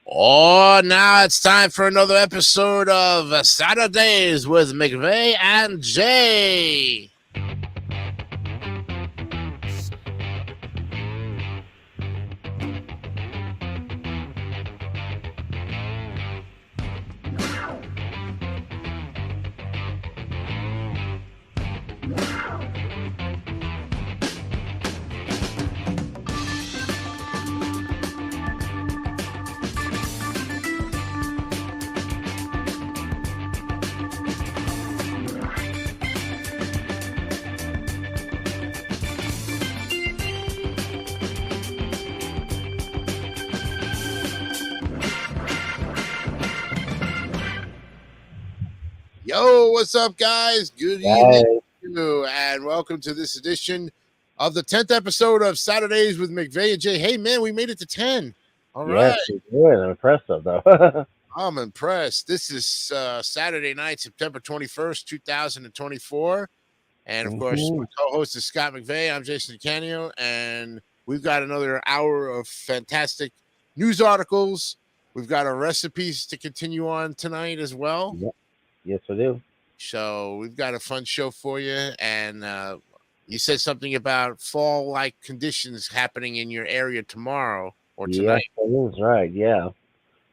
Oh, now it's time for another episode of Saturdaze with Mcvay and Jay. Yo, what's up, guys? Good evening to you, and welcome to this edition of the 10th episode of Saturdays with Mcvay and Jay. Hey, man, we made it to 10. All right. Yes, good. I'm impressed though. I'm impressed. This is Saturday night, September 21st, 2024. And, of course, my co-host is Scott Mcvay. I'm Jason Canio, and we've got another hour of fantastic news articles. We've got our recipes to continue on tonight as well. Yep. Yes, I do. So we've got a fun show for you. And you said something about fall-like conditions happening in your area tomorrow or tonight. Yes, that is right. Yeah.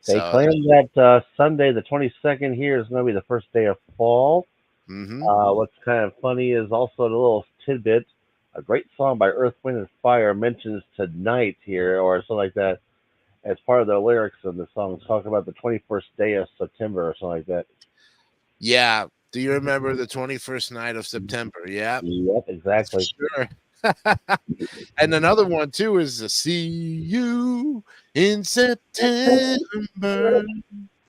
They claim that Sunday, the 22nd here, is going to be the first day of fall. Mm-hmm. What's kind of funny is also a little tidbit. A great song by Earth, Wind, and Fire mentions tonight here, or something like that, as part of the lyrics of the song, talking about the 21st day of September or something like that. Yeah. Do you remember the 21st night of September? Yeah. Yep, exactly. Sure. And another one, too, is See You in September.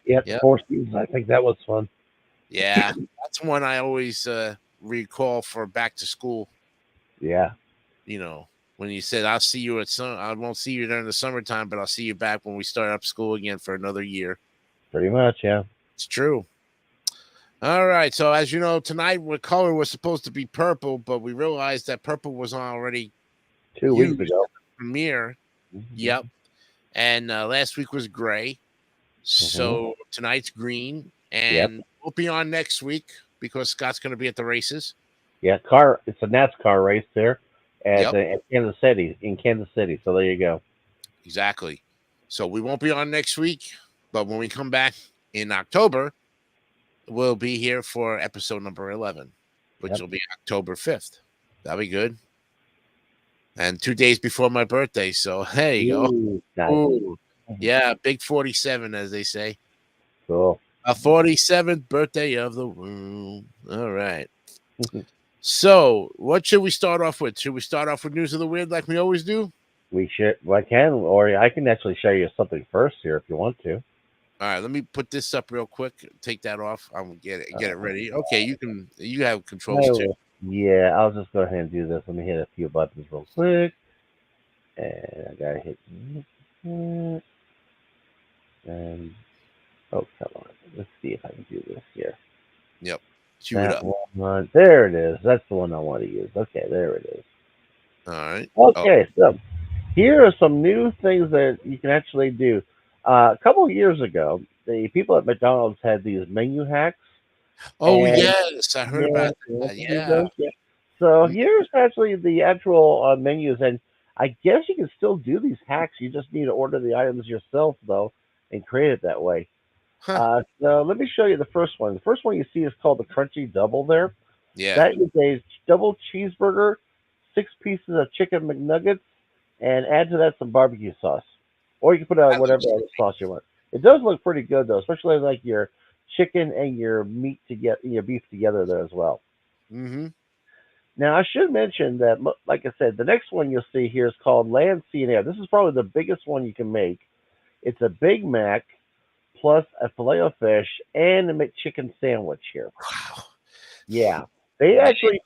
Yep. Four Seasons. I think that was fun. Yeah. That's one I always recall for back to school. Yeah. You know, when you said, I'll see you I won't see you during the summertime, but I'll see you back when we start up school again for another year. Pretty much, yeah. It's true. All right. So, as you know, tonight, what color was supposed to be purple, but we realized that purple was already 2 weeks ago. Premiere. Mm-hmm. Yep. And last week was gray. So tonight's green. And we'll be on next week because Scott's going to be at the races. Yeah, it's a NASCAR race there at Kansas City, So there you go. Exactly. So we won't be on next week, but when we come back in October, we'll be here for episode number 11, which will be October 5th. That'll be good. And 2 days before my birthday. So, hey, you go. Ooh. Yeah, big 47, as they say. Cool. A 47th birthday of the womb. All right. So, what should we start off with? Should we start off with News of the Weird like we always do? We should. Well, I can, or I can actually show you something first here if you want to. All right, let me put this up real quick. Take that off. I'm gonna get it ready. Okay, you have controls too. Yeah, I'll just go ahead and do this. Let me hit a few buttons real quick. And I gotta hit and oh, come on. Let's see if I can do this here. Yep. Cue it up. One, there it is. That's the one I want to use. Okay, there it is. All right. Okay, so here are some new things that you can actually do. A couple of years ago, the people at McDonald's had these menu hacks. Oh, yes. I heard about that. Yeah. So here's actually the actual menus. And I guess you can still do these hacks. You just need to order the items yourself, though, and create it that way. So let me show you the first one. The first one you see is called the Crunchy Double there. Yeah. That is a double cheeseburger, 6 pieces of chicken McNuggets, and add to that some barbecue sauce. Or you can put out whatever other sauce you want. It does look pretty good, though, especially like your chicken and your meat your beef together there as well. Mm-hmm. Now, I should mention that, like I said, the next one you'll see here is called Land, Sea, and Air. This is probably the biggest one you can make. It's a Big Mac plus a filet of fish and a McChicken sandwich here. Wow. Yeah. They actually,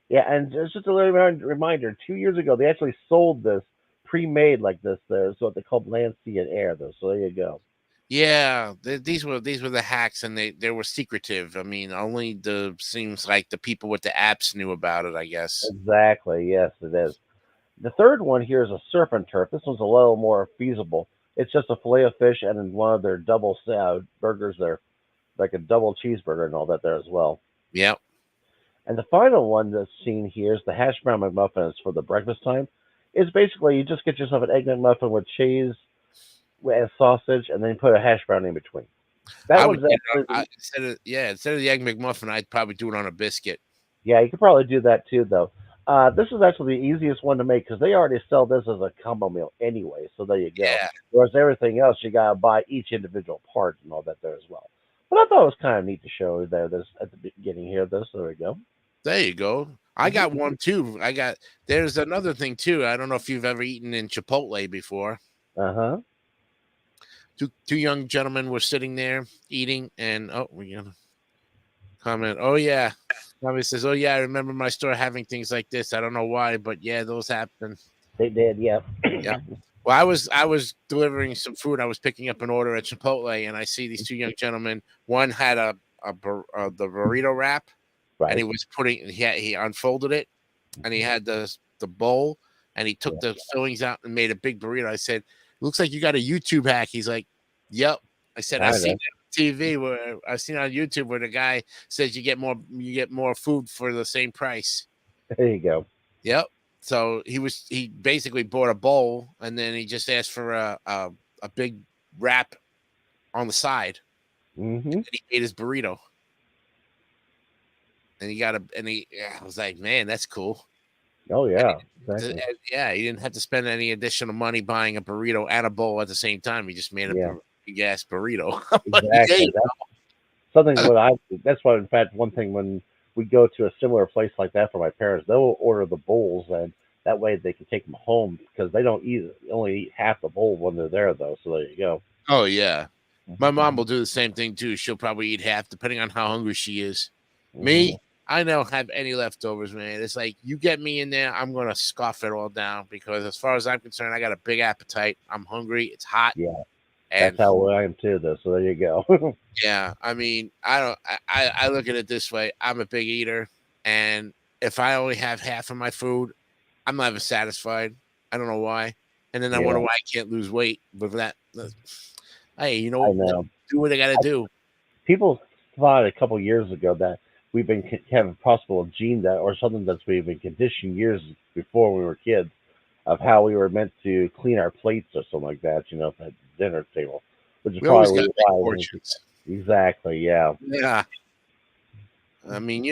and just a little reminder, 2 years ago, they actually sold this pre-made like this there. So what they called Land, Sea, and Air, though. So there you go. Yeah, these were the hacks, and they were secretive. I mean, only seems like the people with the apps knew about it, I guess. Exactly. Yes, it is. The third one here is a surf and turf. This one's a little more feasible. It's just a fillet of fish and then one of their double burgers. They're like a double cheeseburger and all that there as well. Yep. And the final one that's seen here is the hash brown McMuffin. It's for the breakfast time. It's basically you just get yourself an egg McMuffin with cheese and sausage, and then put a hash brown in between. That I one's would get actually, instead of the egg McMuffin, I'd probably do it on a biscuit. yeah, you could probably do that too, though. This is actually the easiest one to make because they already sell this as a combo meal anyway. So there you go. Yeah. Whereas everything else, you gotta buy each individual part and all that there as well. But I thought it was kind of neat to show there this at the beginning here. This there we go. There you go. I got one too. There's another thing too. I don't know if you've ever eaten in Chipotle before. Uh huh. Two young gentlemen were sitting there eating, and we're gonna comment. Oh yeah, somebody says, "Oh yeah, I remember my store having things like this. I don't know why, but yeah, those happen." They did, yeah. Yeah. Well, I was delivering some food. I was picking up an order at Chipotle, and I see these two young gentlemen. One had the burrito wrap, Right. and he was he unfolded it, and he had the bowl, and he took the fillings out and made a big burrito. I said, "Looks like you got a YouTube hack." He's like, "Yep." I said, "I've seen it on TV where I've seen it on YouTube where the guy says you get more food for the same price." There you go. Yep. So he basically bought a bowl and then he just asked for a big wrap on the side. Mm-hmm. And he ate his burrito. And I was like, man, that's cool. Oh yeah, exactly. He didn't have to spend any additional money buying a burrito and a bowl at the same time. He just made a big ass burrito. Exactly. That's what in fact one thing when we go to a similar place like that for my parents, they'll order the bowls and that way they can take them home because they only eat half the bowl when they're there though. So there you go. Oh yeah. My mom will do the same thing too. She'll probably eat half depending on how hungry she is. Mm-hmm. Me, I don't have any leftovers, man. It's like you get me in there, I'm gonna scoff it all down because as far as I'm concerned, I got a big appetite. I'm hungry. It's hot. Yeah, and that's how I am too, though. So there you go. Yeah, I mean, I look at it this way. I'm a big eater, and if I only have half of my food, I'm never satisfied. I don't know why, and then I wonder why I can't lose weight. But hey, you know, do what I got to do. People thought a couple years ago that we've been having possible gene that or something that's we've been conditioned years before we were kids of how we were meant to clean our plates or something like that, at the dinner table, which is probably why. Exactly, yeah. Yeah. I mean,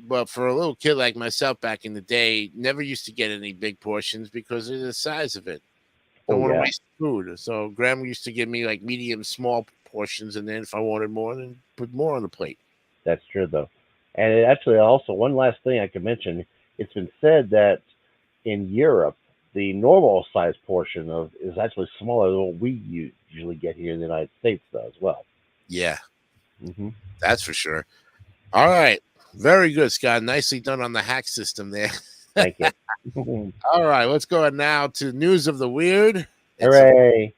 but for a little kid like myself back in the day, never used to get any big portions because of the size of it. Don't want to waste food. So Grandma used to give me like medium, small portions, and then if I wanted more, then put more on the plate. That's true, though. And actually, also, one last thing I could mention, it's been said that in Europe, the normal size portion is actually smaller than what we usually get here in the United States, though, as well. Yeah. Mm-hmm. That's for sure. All right. Very good, Scott. Nicely done on the hack system there. Thank you. All right. Let's go now to News of the Weird. Hooray.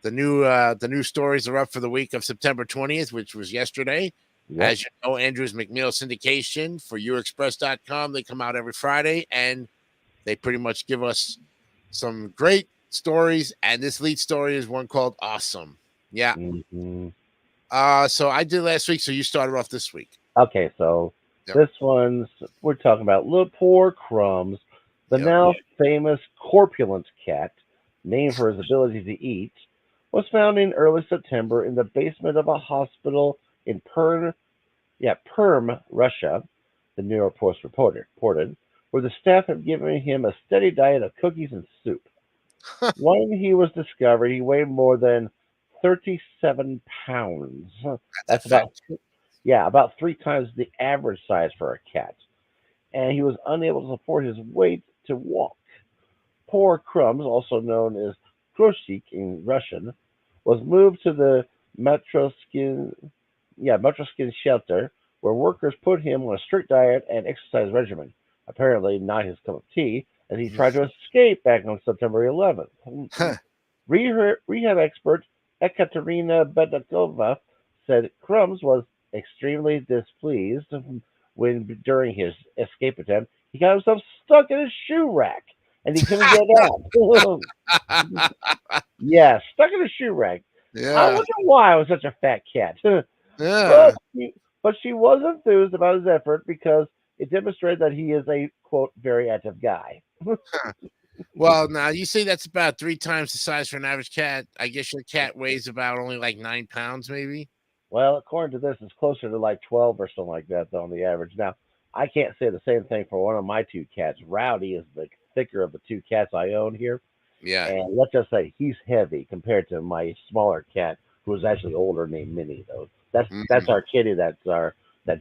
The new stories are up for the week of September 20th, which was yesterday. Yep. As you know, Andrews McMeel syndication for YourExpress.com. They come out every Friday, and they pretty much give us some great stories. And this lead story is one called Awesome. Yeah. Mm-hmm. So I did last week, so you started off this week. Okay, so this one's, we're talking about little poor Crumbs, the now famous corpulent cat, named for his ability to eat, was found in early September in the basement of a hospital in Perm, Russia, the New York Post reported, where the staff had given him a steady diet of cookies and soup. When he was discovered, he weighed more than 37 pounds. That's about 3 times the average size for a cat. And he was unable to support his weight to walk. Poor Crumbs, also known as Kroshik in Russian, was moved to the Matroskin shelter, where workers put him on a strict diet and exercise regimen. Apparently not his cup of tea, as he tried to escape back on September 11th. Rehab expert Ekaterina Bedakova said Crumbs was extremely displeased when, during his escape attempt, he got himself stuck in a shoe rack and he couldn't get out. Yeah, stuck in a shoe rack. I Yeah. wonder why I was such a fat cat. Yeah. But she was enthused about his effort because it demonstrated that he is a quote very active guy. Well, now you say that's about 3 times the size for an average cat. I guess your cat weighs about only like 9 pounds, maybe. Well, according to this, it's closer to like 12 or something like that, though, on the average. Now, I can't say the same thing for one of my two cats. Rowdy is the thicker of the two cats I own here. Yeah. And let's just say he's heavy compared to my smaller cat, who is actually older, named Minnie, though. That's Mhm. our kitty that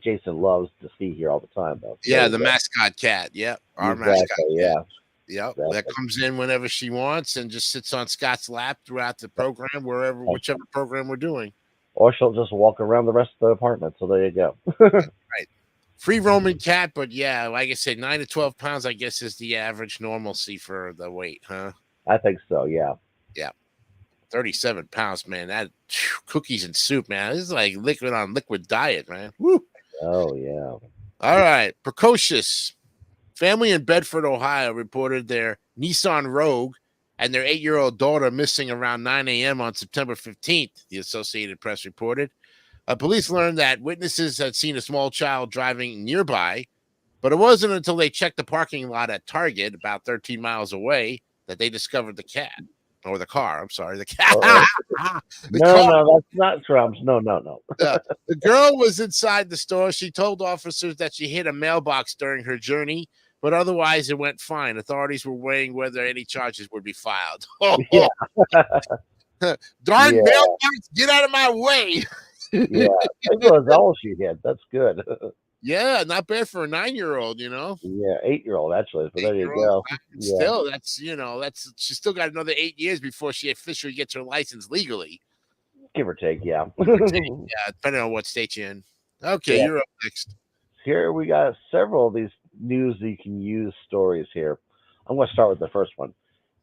Jason loves to see here all the time, though. So there Yeah, you the go. mascot cat. Yep, our mascot Exactly, cat. yeah. Yep, that Exactly. comes in whenever she wants and just sits on Scott's lap throughout the program, wherever, whichever program we're doing. Or she'll just walk around the rest of the apartment. So there you go. Right. Free roaming cat, but yeah, like I said, 9 to 12 pounds, I guess, is the average normalcy for the weight, huh? I think so, yeah. Yeah. 37 pounds, man. That cookies and soup, man. This is like liquid on liquid diet, man. Woo. Oh, yeah. All right. Precocious. Family in Bedford, Ohio reported their Nissan Rogue and their 8-year-old daughter missing around 9 a.m. on September 15th, the Associated Press reported. Police learned that witnesses had seen a small child driving nearby, but it wasn't until they checked the parking lot at Target about 13 miles away that they discovered the cat. Or the car, I'm sorry, the cat. Oh, The no, car. no, that's not Trump's. No, no, no. The girl was inside the store. She told officers that she hit a mailbox during her journey, but otherwise it went fine. Authorities were weighing whether any charges would be filed. Yeah, Darn yeah, mailbox, get out of my way. yeah. That was all she had. That's good. Yeah, not bad for a 9-year-old, you know. Yeah, 8-year-old actually. So there you 8-year-old. go. Yeah, Still, that's she's still got another 8 years before she officially gets her license legally. give or take. Yeah. Yeah, depending on what state you're in. Okay, Yeah. you're up next. Here we got several of these news that you can use stories here. I'm going to start with the first one.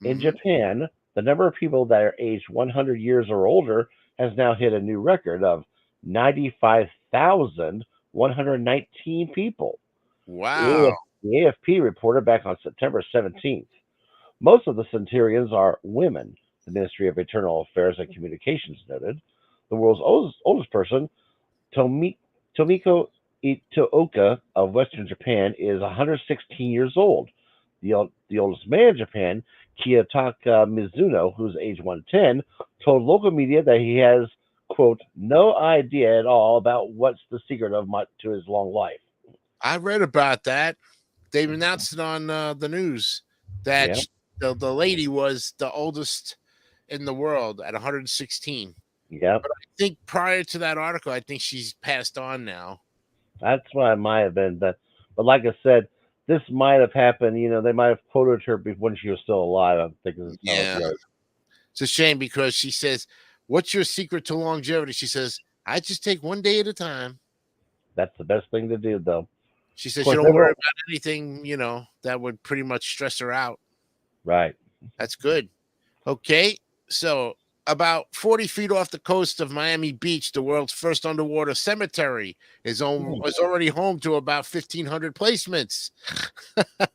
In Hmm. Japan, the number of people that are aged 100 years or older has now hit a new record of 95,119 people. Wow. The AFP reported back on September 17th. Most of the centurions are women, the Ministry of Internal Affairs and Communications noted. The world's oldest person, Tomiko Itooka of Western Japan, is 116 years old. The oldest man in Japan, Kiyotaka Mizuno, who's age 110, told local media that he has, quote, no idea at all about what's the secret to his long life. I read about that. They've announced it on the news that Yeah, the lady was the oldest in the world at 116. yeah. I think prior to that article, I think she's passed on now. That's what it might have been. But like I said, this might have happened. They might have quoted her when she was still alive. I'm thinking that's how it Yeah. goes. It's a shame because she says, "What's your secret to longevity?" She says, "I just take one day at a time." That's the best thing to do, though. She Of says she course, don't worry about anything, that would pretty much stress her out. right. That's good. Okay. So about 40 feet off the coast of Miami Beach, the world's first underwater cemetery is already home to about 1,500 placements.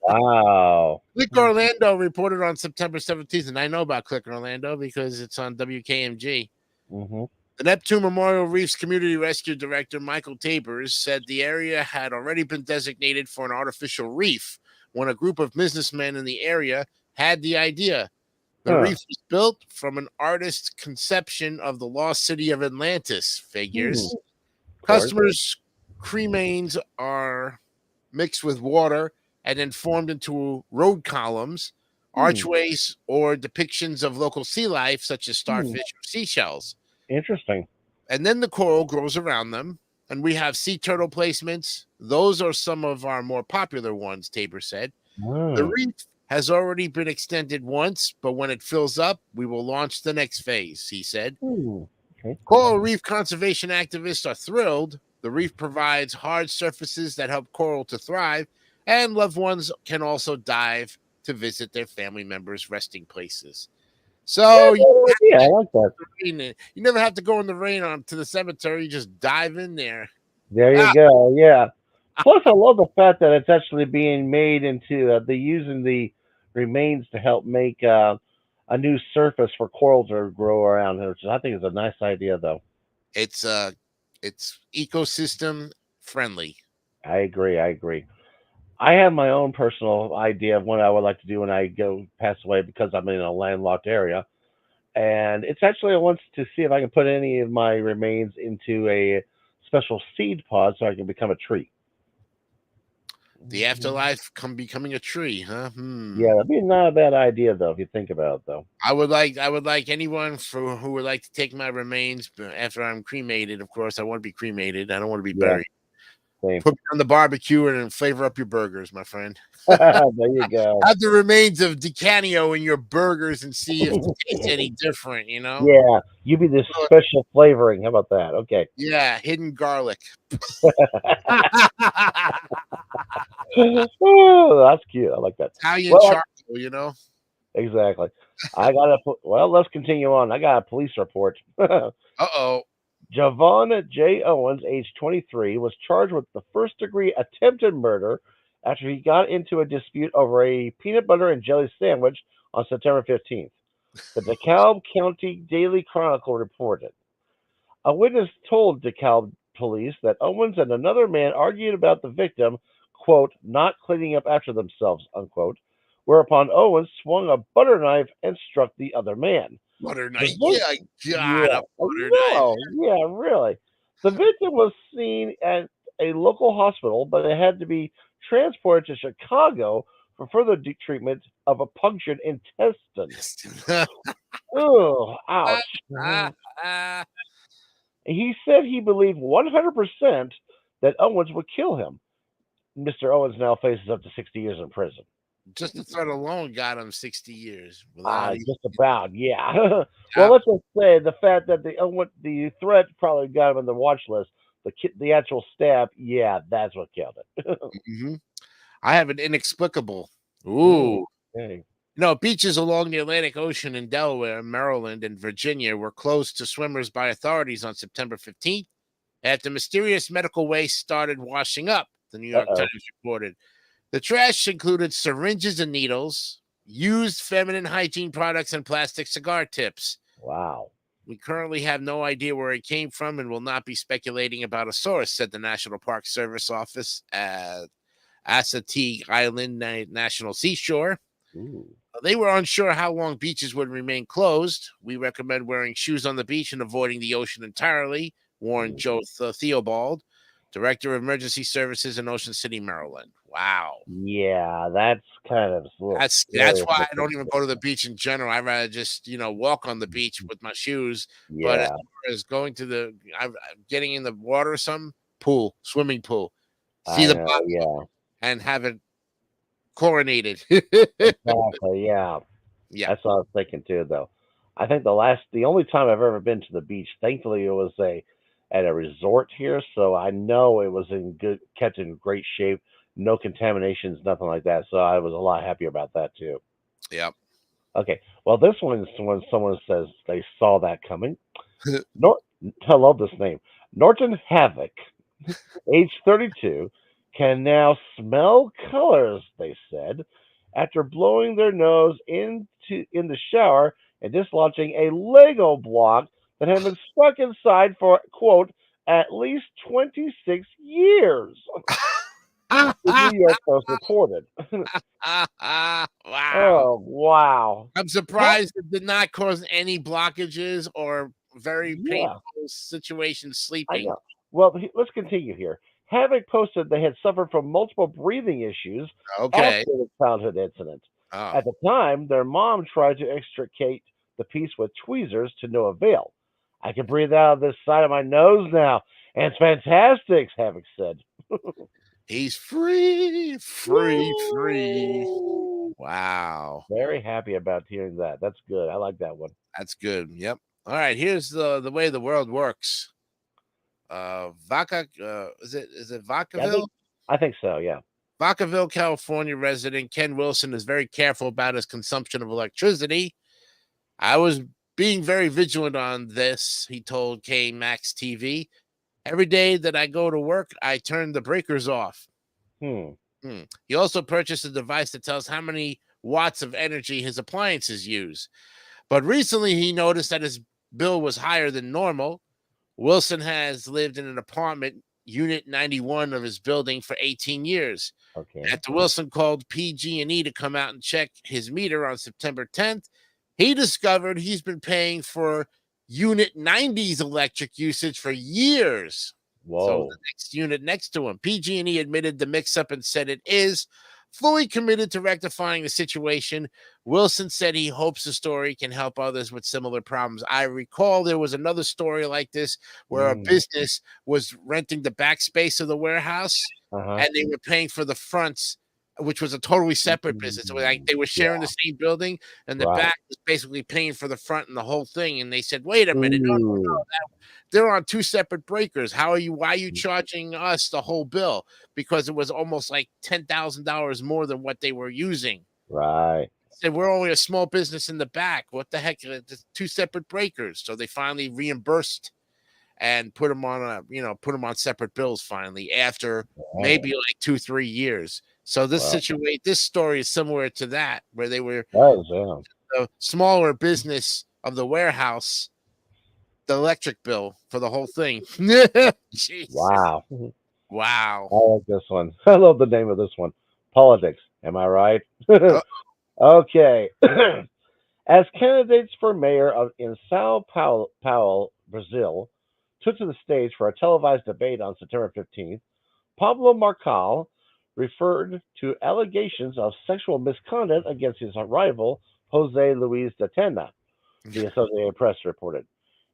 Wow. Click Orlando reported on September 17th, and I know about Click Orlando because it's on WKMG. Hmm. The Neptune Memorial Reef's Community Rescue Director, Michael Tabers, said the area had already been designated for an artificial reef when a group of businessmen in the area had the idea. The Huh. reef was built from an artist's conception of the lost city of Atlantis figures. Of course. Customers' cremains are mixed with water and then formed into road columns, archways, or depictions of local sea life, such as starfish or seashells. Interesting. And then the coral grows around them. And we have sea turtle placements. Those are some of our more popular ones, Tabor said. The Hmm. reef has already been extended once, but when it fills up, we will launch the next phase, he said. Okay. Coral reef conservation activists are thrilled. The reef provides hard surfaces that help coral to thrive, and loved ones can also dive to visit their family members' resting places. So Yeah, I like that. you never have to go in the rain to the cemetery. You just dive in there. There you go. Yeah. Plus, I love the fact that it's actually being made into they're using the remains to help make a new surface for coral to grow around, which I think is a nice idea, though. It's ecosystem friendly. I agree. I agree. I have my own personal idea of what I would like to do when I go pass away because I'm in a landlocked area. And it's actually I want to see if I can put any of my remains into a special seed pod so I can become a tree. The afterlife becoming a tree, huh? Yeah, that'd be not a bad idea though if you think about it though. I would like anyone who would like to take my remains after I'm cremated. Of course, I want to be cremated. I don't want to be Yeah, buried. same. Put me on the barbecue and flavor up your burgers, my friend. There you go. Have the remains of DiCanio in your burgers and see if it tastes any different, you know? Yeah, you be this special flavoring. How about that? Okay. Yeah, hidden garlic. Oh, that's cute. I like that. Italian Well, charcoal, you know? exactly. I got to. Well, let's continue on. I got a police report. Uh-oh. Javon J. Owens, age 23, was charged with the first degree attempted murder after he got into a dispute over a peanut butter and jelly sandwich on September 15th. The DeKalb County Daily Chronicle reported. A witness told DeKalb police that Owens and another man argued about the victim, quote, not cleaning up after themselves, unquote, whereupon Owens swung a butter knife and struck the other man. Butter The knife. vic- Yeah, God, yeah, a I butter knife. know. Yeah, really. The victim was seen at a local hospital, but it had to be transported to Chicago for further treatment of a punctured intestine. Oh, ouch. Ah, ah. He said he believed 100% that Owens would kill him. Mr. Owens now faces up to 60 years in prison. Just the threat alone got him 60 years without even. Just about, yeah. Well, Yeah. let's just say the fact that the threat probably got him on the watch list. The actual stab, yeah, that's what killed it. Mhm. I have an inexplicable. Mm, Ooh. okay. Beaches along the Atlantic Ocean in Delaware, Maryland, and Virginia were closed to swimmers by authorities on September 15th after mysterious medical waste started washing up, the New York Uh-oh. Times reported. The trash included syringes and needles, used feminine hygiene products, and plastic cigar tips. Wow. We currently have no idea where it came from and will not be speculating about a source, said the National Park Service office at Assateague Island National Seashore. Ooh. They were unsure how long beaches would remain closed. We recommend wearing shoes on the beach and avoiding the ocean entirely, warned Joe Theobald, Director of Emergency Services in Ocean City, Maryland. Wow. Yeah, that's kind of a little That's scary. why I don't even go to the beach in general. I'd rather just walk on the beach with my shoes. But as Yeah, far as going to getting in the water or something, swimming pool, see I the know. bottom Yeah, and have it chlorinated. exactly. Yeah. Yeah. That's what I was thinking too, though. I think the only time I've ever been to the beach, thankfully, it was at a resort here, so I know it was kept in great shape, no contaminations, nothing like that. So I was a lot happier about that too. Yeah. Okay, well, this one's when someone says they saw that coming. Nor- I love this name, Norton Havoc, age 32, can now smell colors, they said, after blowing their nose in the shower and dislodging a Lego block that had been stuck inside for, quote, at least 26 years, the New York Post reported. Wow. Oh, wow. I'm Ha- surprised it did not cause any blockages or very yeah, painful situations I sleeping. know. Well, let's continue here. Havoc posted they had suffered from multiple breathing issues after Okay. the childhood incident. Oh. At the time, their mom tried to extricate the piece with tweezers to no avail. I can breathe out of this side of my nose now, and it's fantastic, Havoc said. He's free, free, free. Yay! Wow. Very happy about hearing that. That's good. I like that one. That's good. Yep. All right. Here's the way the world works. Vaca is it Yeah, Vacaville? I think so. Yeah. Vacaville, California resident Ken Wilson is very careful about his consumption of electricity. I was being very vigilant on this, he told KMax TV. Every day that I go to work, I turn the breakers off. Hmm. He also purchased a device that tells how many watts of energy his appliances use. But recently he noticed that his bill was higher than normal. Wilson has lived in an apartment, Unit 91 of his building, for 18 years. Okay. After Wilson called PG&E to come out and check his meter on September 10th, he discovered he's been paying for Unit 90's electric usage for years. So Whoa. the next unit next to him, PG&E admitted the mix-up and said it is fully committed to rectifying the situation. Wilson said he hopes the story can help others with similar problems. I recall there was another story like this where a business was renting the back space of the warehouse, and they were paying for the fronts, which was a totally separate business. Like they were sharing the same building, and the back was basically paying for the front and the whole thing. And they said, "Wait a minute, no, they're on two separate breakers. Why are you charging us the whole bill?" Because it was almost like $10,000 more than what they were using. Right. Said, we're only a small business in the back. What the heck? It's two separate breakers. So they finally reimbursed and put them on separate bills finally after maybe like 2-3 years. So this story is similar to that, where they were the smaller business of the warehouse, the electric bill for the whole thing. Wow. Wow. I like this one. I love the name of this one. Politics. Am I right? Okay. As candidates for mayor in Sao Paulo, Brazil, took to the stage for a televised debate on September 15th, Pablo Marcal referred to allegations of sexual misconduct against his rival, Jose Luis Datena, the Associated Press reported.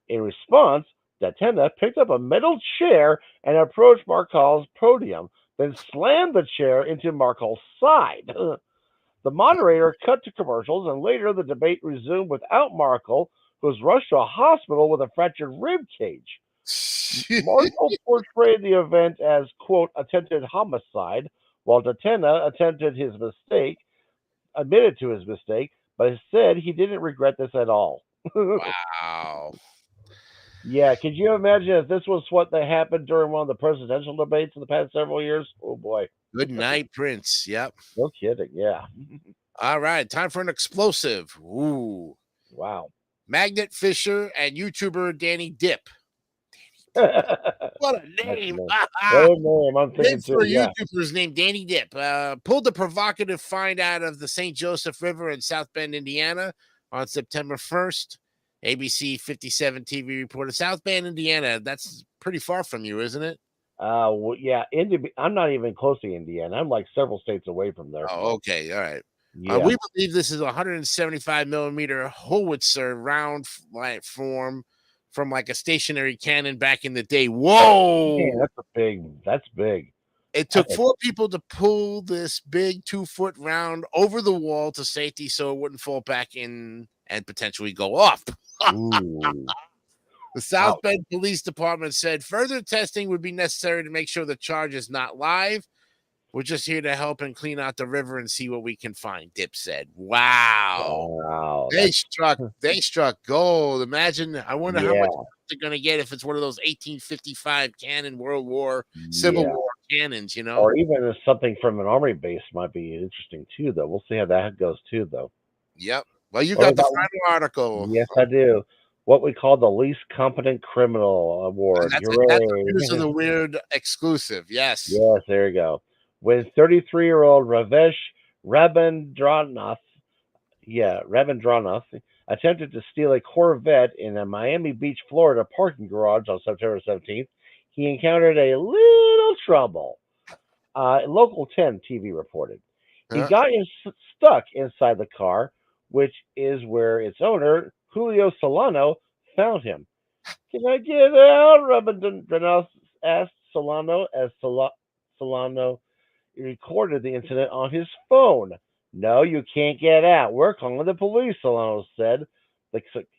In response, Datena picked up a metal chair and approached Marcal's podium, then slammed the chair into Marcal's side. The moderator cut to commercials, and later the debate resumed without Marcal, who was rushed to a hospital with a fractured rib cage. Marcal portrayed the event as, quote, attempted homicide, while Datena admitted to his mistake, but said he didn't regret this at all. Wow. Yeah, could you imagine if this was what that happened during one of the presidential debates in the past several years? Oh boy. Good night, Prince. Yep. No kidding. Yeah. All right, time for an explosive. Ooh. Wow. Magnet Fisher and YouTuber Danny Dip. What a name. Oh, name. I'm thinking too. For Yeah. YouTubers named Danny Dip pulled a provocative find out of the St. Joseph River in South Bend, Indiana on September 1st. ABC 57 TV reported South Bend, Indiana. That's pretty far from you, isn't it? Well, yeah. I'm not even close to Indiana. I'm like several states away from there. Oh, okay. All right. Yeah. We believe this is a 175 millimeter howitzer round form from like a stationary cannon back in the day. Whoa! Man, that's big. It took 4 people to pull this big 2-foot round over the wall to safety so it wouldn't fall back in and potentially go off. The South Bend Police Department said further testing would be necessary to make sure the charge is not live. We're just here to help and clean out the river and see what we can find, Dip said. Wow. They struck gold. Imagine, I wonder how much they're going to get if it's one of those 1855 cannon World War, Civil War cannons, you know? Or even if something from an army base might be interesting too, though. We'll see how that goes too, though. Yep. Well, you got the final article. Yes, I do. What we call the least competent criminal award. That's the weird exclusive. Yes. Yes, there you go. When 33-year-old Ravesh Rabindranath attempted to steal a Corvette in a Miami Beach, Florida parking garage on September 17th, he encountered a little trouble. Local 10 TV reported. He got stuck inside the car, which is where its owner, Julio Solano, found him. Can I get out? Rabindranath asked Solano as Solano recorded the incident on his phone. No, you can't get out. We're calling the police, Solano said.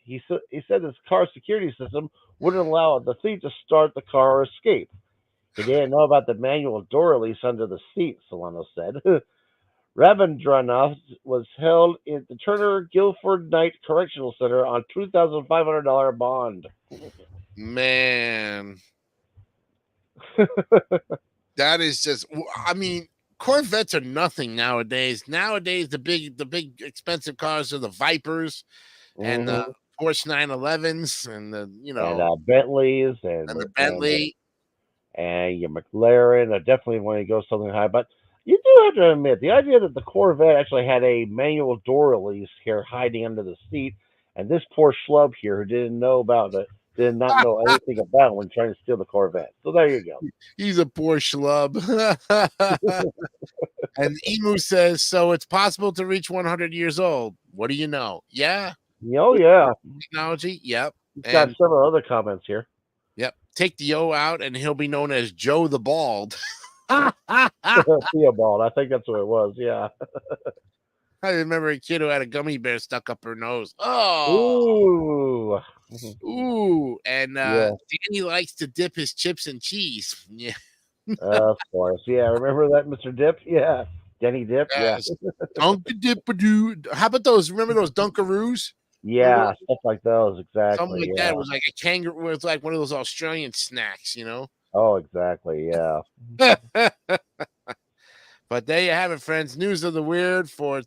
He said his car security system wouldn't allow the thief to start the car or escape. He didn't know about the manual door release under the seat, Solano said. Rabindranath was held in the Turner Guilford Knight Correctional Center on $2,500 bond. Man. That is just, I mean, Corvettes are nothing nowadays. Nowadays, the big expensive cars are the Vipers and the Porsche 911s and the and Bentleys and the Bentley. and your McLaren. I definitely want to go something high, but you do have to admit the idea that the Corvette actually had a manual door release here hiding under the seat, and this poor schlub here who did not know anything about it when trying to steal the Corvette. So there you go. He's a poor schlub. And Emu says, so it's possible to reach 100 years old. What do you know? Yeah. Oh, yeah. Technology. Yep. He's got several other comments here. Yep. Take the O out and he'll be known as Joe the Bald. Theobald. I think that's what it was. Yeah. I remember a kid who had a gummy bear stuck up her nose. Oh. Ooh. And Danny likes to dip his chips in cheese. Yeah. Of course. Yeah. Remember that, Mr. Dip? Yeah. Denny Dip. Yes. Dunk-a-dip-a-doo. How about those? Remember those Dunkaroos? Yeah, stuff like those. Exactly. Something like that. It was like a kangaroo. It was like one of those Australian snacks, Oh, exactly. Yeah. But there you have it, friends. News of the Weird for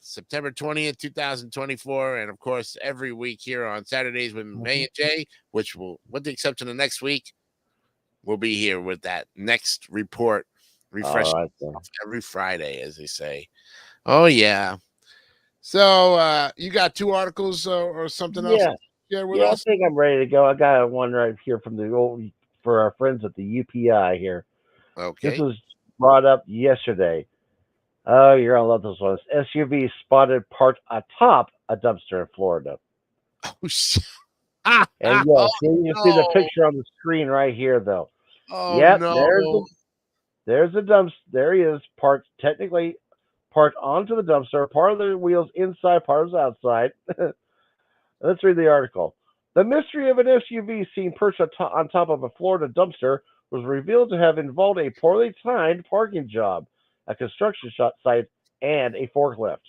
September 20th, 2024. And of course, every week here on Saturdays with Mcvay and Jay, which will, with the exception of next week, we'll be here with that next report. Refreshing every Friday, as they say. Oh, yeah. So you got 2 articles or something else? Yeah, I think I'm ready to go. I got one right here from for our friends at the UPI here. Okay. This was brought up yesterday. Oh, you're gonna love this one. SUV spotted parked atop a dumpster in Florida. Oh shit! And you see the picture on the screen right here, though. Oh no! There's a dumpster. There he is, technically parked onto the dumpster. Part of the wheels inside, part is outside. Let's read the article. The mystery of an SUV seen perched on top of a Florida dumpster was revealed to have involved a poorly timed parking job, a construction site, and a forklift.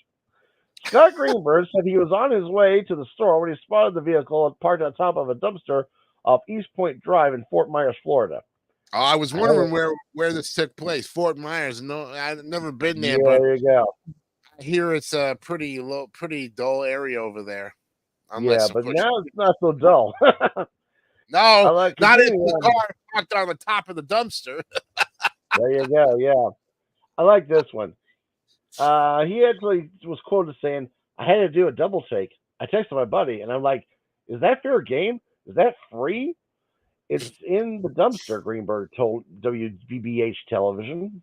Scott Greenberg said he was on his way to the store when he spotted the vehicle parked on top of a dumpster off East Point Drive in Fort Myers, Florida. Oh, I was wondering where this took place. Fort Myers. No, I've never been there. But there you go. I hear it's a pretty dull area over there. Yeah, but now it's not so dull. No, not if the car parked on the top of the dumpster. There you go. Yeah, I like this one. He actually was quoted saying, "I had to do a double take. I texted my buddy, and I'm like, is that fair game? Is that free? It's in the dumpster," Greenberg told WBBH television.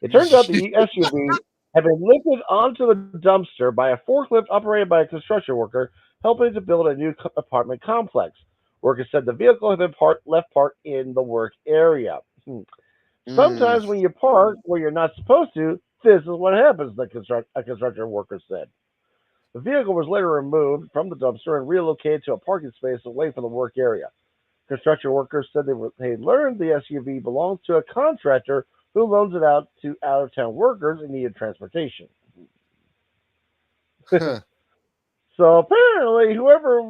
It turns out the SUV had been lifted onto the dumpster by a forklift operated by a construction worker helping to build a new apartment complex. Workers said the vehicle had been left parked in the work area. Sometimes when you park where you're not supposed to, this is what happens, a construction worker said. The vehicle was later removed from the dumpster and relocated to a parking space away from the work area. Construction workers said they learned the SUV belongs to a contractor who loans it out to out-of-town workers in need of transportation. So apparently, whoever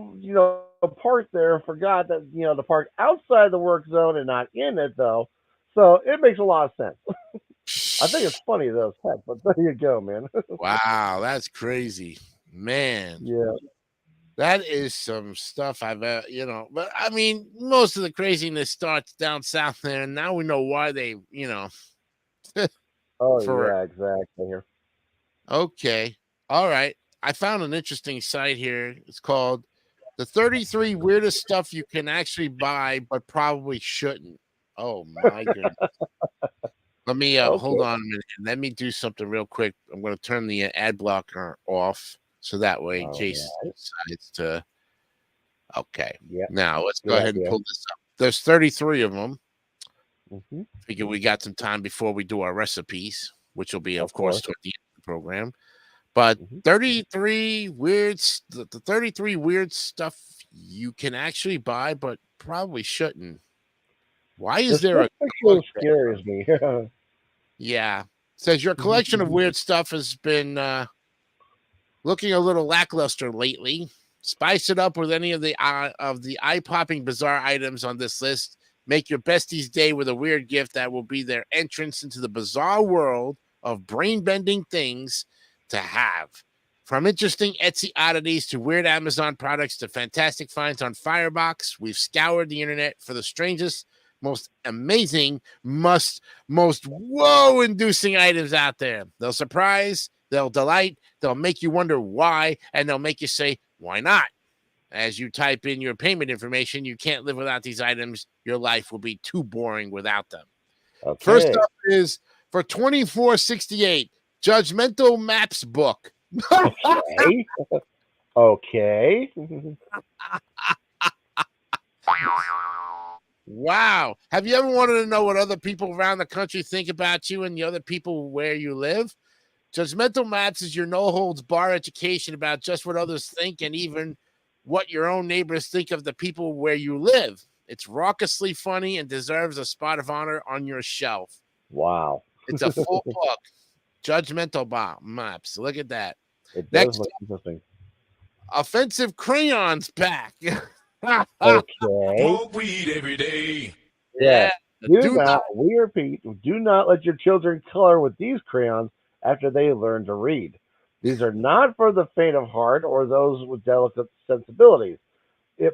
parked there forgot that to park outside the work zone and not in it, though. So it makes a lot of sense. I think it's funny though, heck, but there you go, man. Wow, that's crazy, man. Yeah. That is some stuff I've, but I mean, most of the craziness starts down south there, and now we know why they, Oh, yeah, exactly. Here. Okay. All right. I found an interesting site here. It's called The 33 Weirdest Stuff You Can Actually Buy, but Probably Shouldn't. Oh, my goodness. Let me hold on a minute. Let me do something real quick. I'm going to turn the ad blocker off. So that way, Jason decides to. Okay. Yeah. Now let's go ahead and pull this up. There's 33 of them. Figure we got some time before we do our recipes, which will be, of course, toward the end of the program. But 33 weird, the 33 weird stuff you can actually buy, but probably shouldn't. Why is there a picture scares me? Yeah. It says your collection of weird stuff has been looking a little lackluster lately. Spice it up with any of the eye-popping bizarre items on this list. Make your bestie's day with a weird gift that will be their entrance into the bizarre world of brain-bending things to have. From interesting Etsy oddities to weird Amazon products to fantastic finds on Firebox, we've scoured the internet for the strangest, most amazing, most whoa-inducing items out there. They'll surprise, they'll delight, they'll make you wonder why, and they'll make you say, why not? As you type in your payment information, you can't live without these items. Your life will be too boring without them. Okay. First up is for $24.68, Judgmental Maps book. Okay. Okay. Wow. Have you ever wanted to know what other people around the country think about you and the other people where you live? Judgmental Maps is your no-holds-bar education about just what others think and even what your own neighbors think of the people where you live. It's raucously funny and deserves a spot of honor on your shelf. Wow. It's a full book. Judgmental Maps. Look at that. It does Next, look interesting. offensive crayons pack. Okay. Smoke weed every day. Yeah. Do not We repeat, do not let your children color with these crayons after they learn to read. These are not for the faint of heart or those with delicate sensibilities.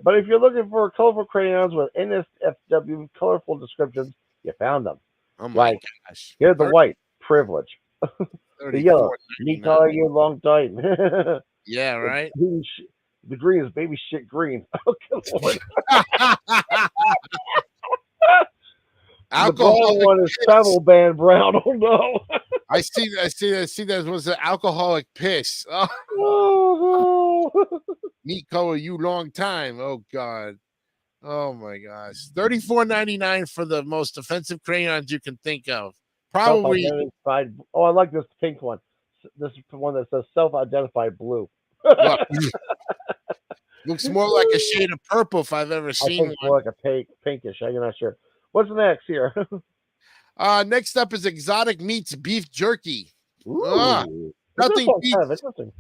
But if you're looking for colorful crayons with NSFW colorful descriptions, you found them. Oh my gosh. Here's the white, privilege. The yellow, me calling you a long time. Yeah, right. The green is baby shit green. Oh, good Lord. The brown one is travel band brown. Oh no. I see that was an alcoholic piss. Oh, Oh, meat color you long time. Oh God. Oh my gosh. $34.99 for the most offensive crayons you can think of. Probably. self-identified. Oh, I like this pink one. This is the one that says self-identified blue. Look, looks more like a shade of purple if I've ever I seen think it's more like a pinkish. I'm not sure. What's next here? Next up is exotic meats beef jerky. Ooh, Nothing kind beats. of interesting.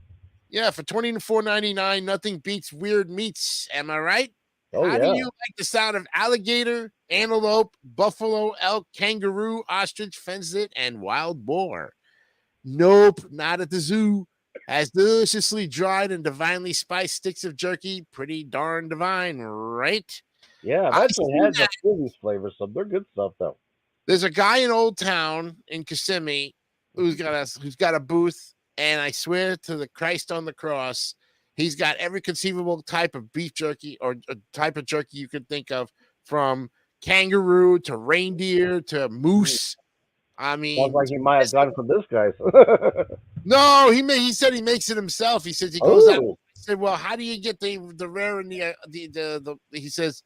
Yeah, for $24.99, nothing beats weird meats. Am I right? Oh, How yeah. do you like the sound of alligator, antelope, buffalo, elk, kangaroo, ostrich, pheasant, and wild boar? Nope, not at the zoo. As deliciously dried and divinely spiced sticks of jerky, pretty darn divine, right? Yeah, I've I actually see had that. the these flavors, so they're good stuff though. There's a guy in Old Town in Kissimmee who's got a booth, and I swear to the Christ on the cross, he's got every conceivable type of beef jerky or a type of jerky you could think of, from kangaroo to reindeer to moose. I mean, Sounds like he might have gotten from this guy's. no, he said he makes it himself. He says he goes out. Oh, I said, well, how do you get the rare and the he says,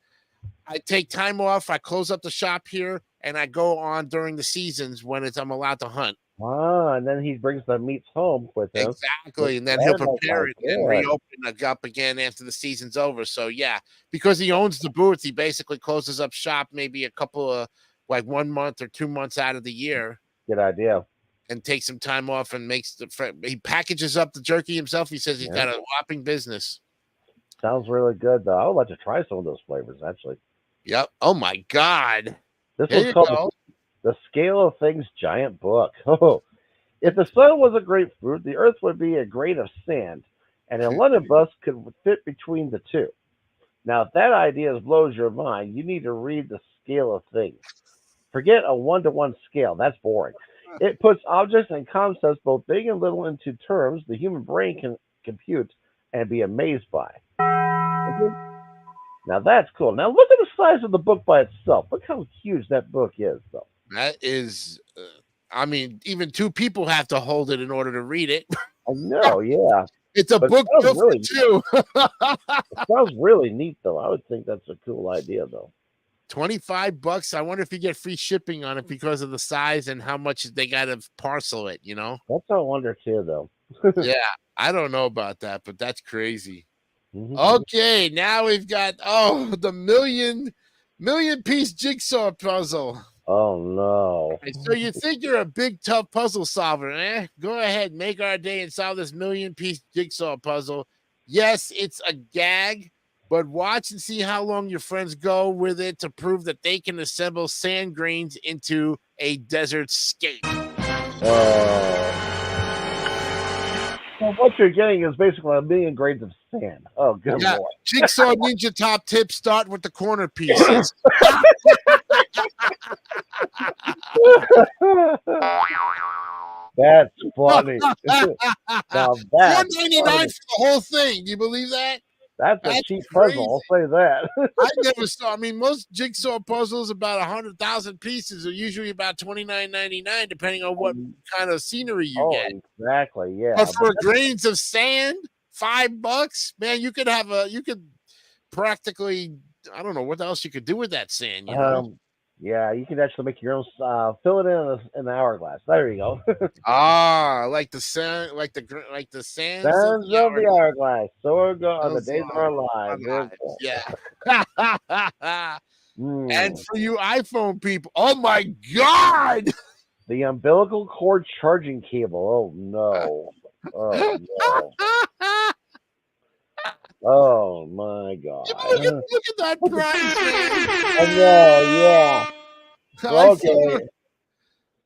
I take time off, I close up the shop here, and I go on during the seasons when I'm allowed to hunt. and then he brings the meats home with him. Exactly, and then he'll prepare it and reopen it up again after the season's over. So yeah, because he owns the booth, he basically closes up shop maybe a couple of 1 month or 2 months out of the year. Good idea. And takes some time off and he packages up the jerky himself. He says he's got a whopping business. Sounds really good though. I would like to try some of those flavors actually. Yep. Oh my God. This one's called the Scale of Things Giant Book. Oh, if the sun was a grapefruit, the earth would be a grain of sand, and a London bus could fit between the two. Now, if that idea blows your mind, you need to read the Scale of Things. Forget a one-to-one scale. That's boring. It puts objects and concepts, both big and little, into terms the human brain can compute and be amazed by. Now that's cool. Now look at the size of the book by itself. Look how huge that book is, though. That is, I mean, even two people have to hold it in order to read it. I know, yeah. It's a book built for two. It sounds really neat, though. I would think that's a cool idea, though. $25. I wonder if you get free shipping on it because of the size and how much they got to parcel it, That's what I wonder, too, though. Yeah, I don't know about that, but that's crazy. Mm-hmm. Okay, now we've got the million piece jigsaw puzzle. Oh no. So you think you're a big tough puzzle solver, Go ahead, make our day and solve this million piece jigsaw puzzle. Yes, it's a gag, but watch and see how long your friends go with it to prove that they can assemble sand grains into a desert scape. So what you're getting is basically 1,000,000 grains of sand. Oh, good Yeah. lord. Jigsaw Ninja top tips start with the corner pieces. That's funny. Now that's $4.99 funny. for the whole thing. Do you believe that? That's a That's cheap crazy. puzzle. I'll say that. I never saw. I mean, most jigsaw puzzles about 100,000 pieces are usually about $29.99, depending on what kind of scenery you get. Exactly. Yeah. But for grains of sand, $5, man, you could practically. I don't know what else you could do with that sand. You know. Yeah, you can actually make your own. Fill it in an hourglass. There you go. Like the sand, like the sands Sands of of the hourglass. So are the days of our our lives. lives. Yeah. Mm. And for you iPhone people, oh my God. The umbilical cord charging cable. Oh no. Oh no. Oh my God. Look at that price, man. I know, yeah. iPhone,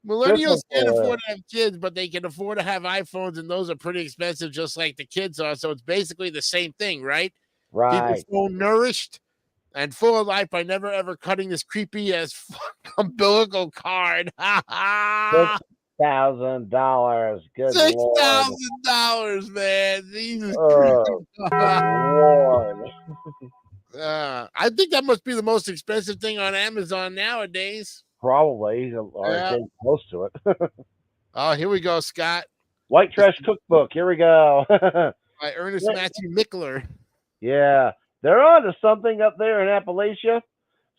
millennials This can't is, afford to have kids, but they can afford to have iPhones, and those are pretty expensive, just like the kids are. So it's basically the same thing, right? right. People so nourished and full of life by never ever cutting this creepy as umbilical cord. $6,000. Good Lord. $6,000, man. Jesus Oh, Lord. I think that must be the most expensive thing on Amazon nowadays. Probably, or getting close to it. Oh, here we go, Scott. White Trash Cookbook. Here we go. By Ernest Matthew Mickler. Yeah, they're on to something up there in Appalachia.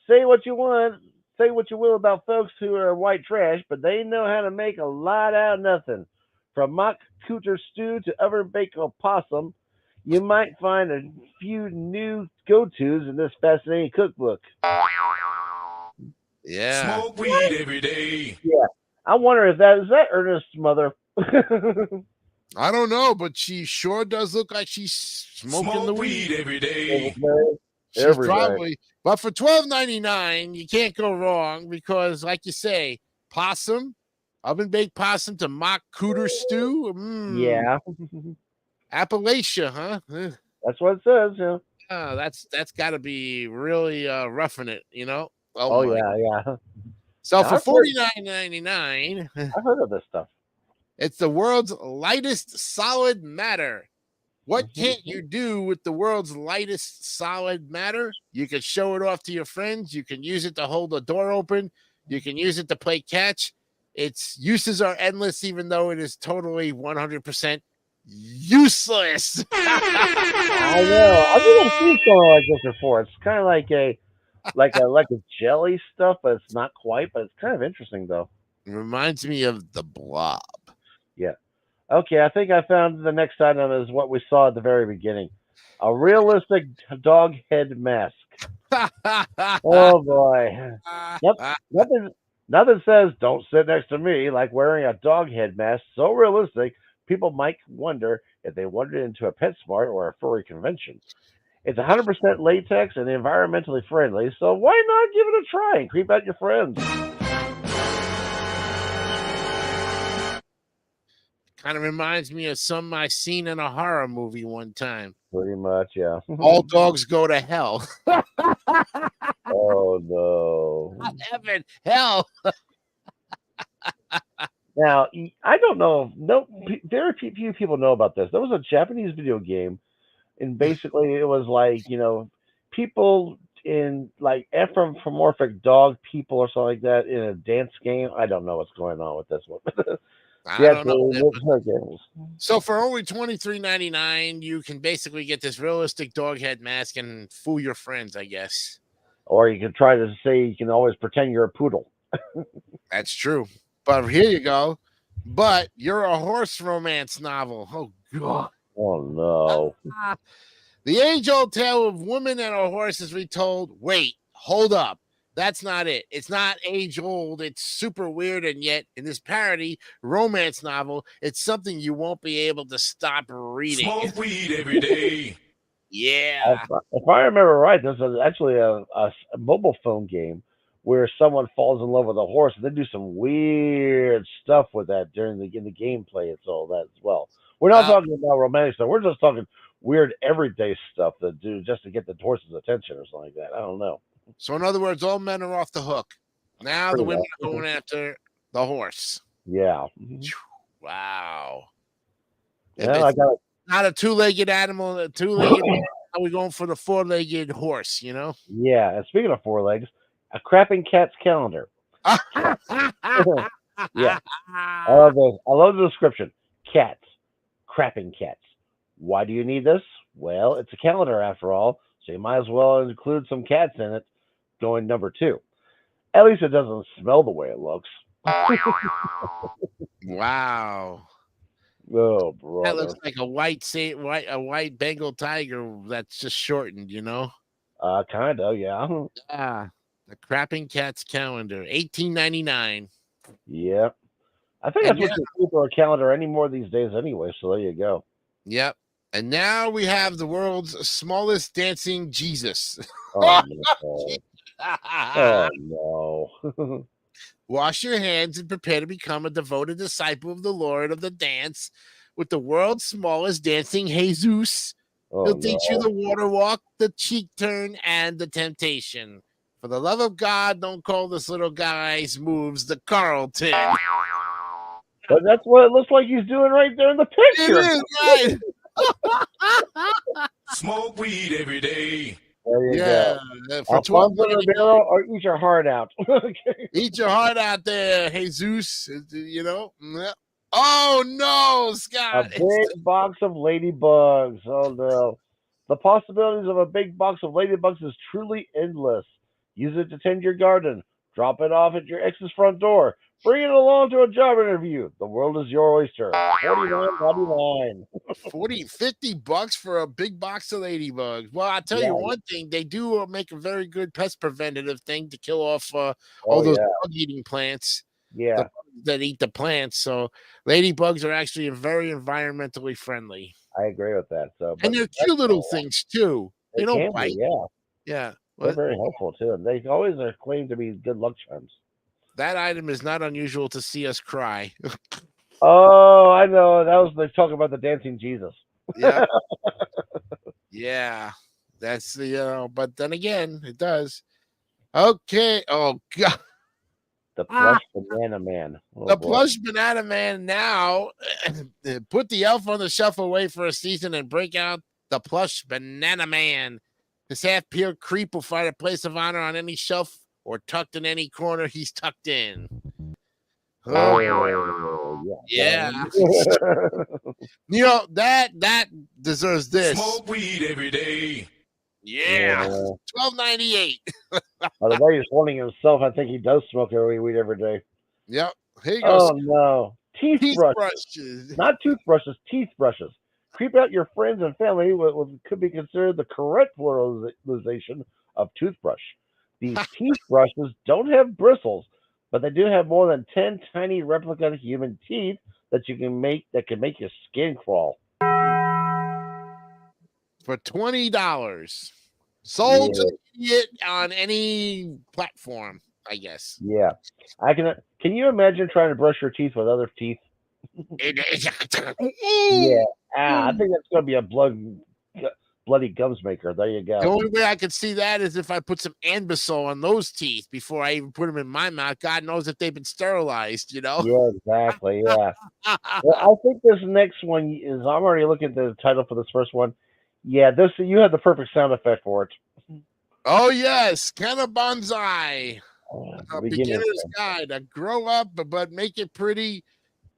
Say what you want, say what you will about folks who are white trash, but they know how to make a lot out of nothing. From mock cooter stew to oven baked opossum, you might find a few new go-tos in this fascinating cookbook. Yeah. Smoke weed every day. Yeah, I wonder if that is Ernest's mother. I don't know, but she sure does look like she's smoking the weed every day. She's probably, but for $12.99, you can't go wrong because, like you say, possum, oven baked possum to mock cooter stew. Yeah, Appalachia, huh? that's what it says. Yeah. That's got to be really roughing it, you know. Oh yeah. So now, for $49.99, I've heard of this stuff. it's the world's lightest solid matter. What can't you do with the world's lightest solid matter? You can show it off to your friends. You can use it to hold a door open. You can use it to play catch. Its uses are endless, even though it is totally 100% useless. I know. I've never seen something like this before. It's kind of like a jelly stuff, but it's not quite. But it's kind of interesting though. It reminds me of the Blob. Yeah. Okay, I think I found the next item is what we saw at the very beginning. A realistic dog head mask. Oh boy. Nothing says don't sit next to me like wearing a dog head mask so realistic people might wonder if they wandered into a PetSmart or a furry convention. It's 100% latex and environmentally friendly, so why not give it a try and creep out your friends? Kind of reminds me of something I seen in a horror movie one time. Pretty much, yeah. All dogs go to hell. Oh no. Not heaven, hell. Now, I don't know. Very few people know about this. There was a Japanese video game, and basically it was like, people in like anthropomorphic dog people or something like that in a dance game. I don't know what's going on with this one. I don't know. So for only $23.99, you can basically get this realistic dog head mask and fool your friends, I guess. Or you can try to say you can always pretend you're a poodle. That's true. But here you go. But you're a horse romance novel. Oh, God. Oh, no. The age-old tale of women and a horse is retold. Wait, hold up. That's not it. It's not age-old. It's super weird, and yet in this parody romance novel, it's something you won't be able to stop reading. Smoke weed every day. Yeah. If I remember right, there's actually a mobile phone game where someone falls in love with a horse, and they do some weird stuff with that during in the gameplay and all that as well. We're not Uh, talking about romantic stuff. We're just talking weird everyday stuff to do just to get the horse's attention or something like that. I don't know. so in other words, all men are off the hook. Now the Pretty women much. are going after the horse. Yeah. Wow. If Yeah, I it's got not a two-legged animal, are we going for the four-legged horse, Yeah, and speaking of four legs, a crapping cat's calendar. Cat. Yeah, I love this. I love the description. Cats, crapping cats. Why do you need this? Well, it's a calendar after all, so you might as well include some cats in it. Going number 2. At least it doesn't smell the way it looks. Wow. Oh, That brother. looks like a white Bengal tiger that's just shortened, Kind of, yeah. Ah, the Crapping Cats calendar, 1899. Yeah. I think And that's what you do for a calendar anymore these days anyway, so there you go. yep. And now we have the world's smallest dancing Jesus. Oh, no. Oh, no. Wash your hands and prepare to become a devoted disciple of the Lord of the dance with the world's smallest dancing Jesus. Oh, He'll teach you no. the water walk, the cheek turn, and the temptation. For the love of God, don't call this little guy's moves the Carlton. But that's what it looks like he's doing right there in the picture. It is, right? Smoke weed every day. There you Yeah. go. For Alfonso $12.99, Ribeiro, or eat your heart out. Okay. eat your heart out there, Jesus. Oh, no, A Scott. big box of ladybugs. Oh, no. The possibilities of a big box of ladybugs is truly endless. Use it to tend your garden. Drop it off at your ex's front door. Bring it along to a job interview. The world is your oyster. $49.99. 40, $50 for a big box of ladybugs. Well, I'll tell you one thing, they do make a very good pest preventative thing to kill off all those bug-eating plants Yeah. that eat the plants. So ladybugs are actually very environmentally friendly. I agree with that. So, And they're cute little things, too. They don't bite. Yeah. Yeah. They're very helpful, too. And they always are claimed to be good luck charms. That item is not unusual to see us cry. Oh, I know. That was the talk about the dancing Jesus. Yeah. Yeah. That's the, but then again, it does. Okay. Oh, God. The plush banana man. Oh, the boy. plush banana man now put the elf on the shelf away for a season and break out the plush banana man. This half-peeled creep will find a place of honor on any shelf or tucked in any corner he's tucked in. Oh, Yeah. That deserves this. Smoke weed every day. Yeah. $12.98. By the way, he's warning himself. I think he does smoke weed every day. Yep. Here you go. Oh, no. Teeth brushes. Not toothbrushes, teeth brushes. Creep out your friends and family with what could be considered the correct pluralization of toothbrush. These teeth brushes don't have bristles, but they do have more than 10 tiny replica human teeth that can make your skin crawl. For $20. Sold to the idiot on any platform, I guess. Yeah. Can you imagine trying to brush your teeth with other teeth? Yeah. I think that's going to be a bloody gums maker. There you go. The only way I could see that is if I put some Anbesol on those teeth before I even put them in my mouth. God knows if they've been sterilized, Yeah, exactly. Yeah. Well, I think this next one is. I'm already looking at the title for this first one. Yeah, you have the perfect sound effect for it. Oh yes, Canna Bonsai. A Beginner's beginner's guide to grow up but make it pretty.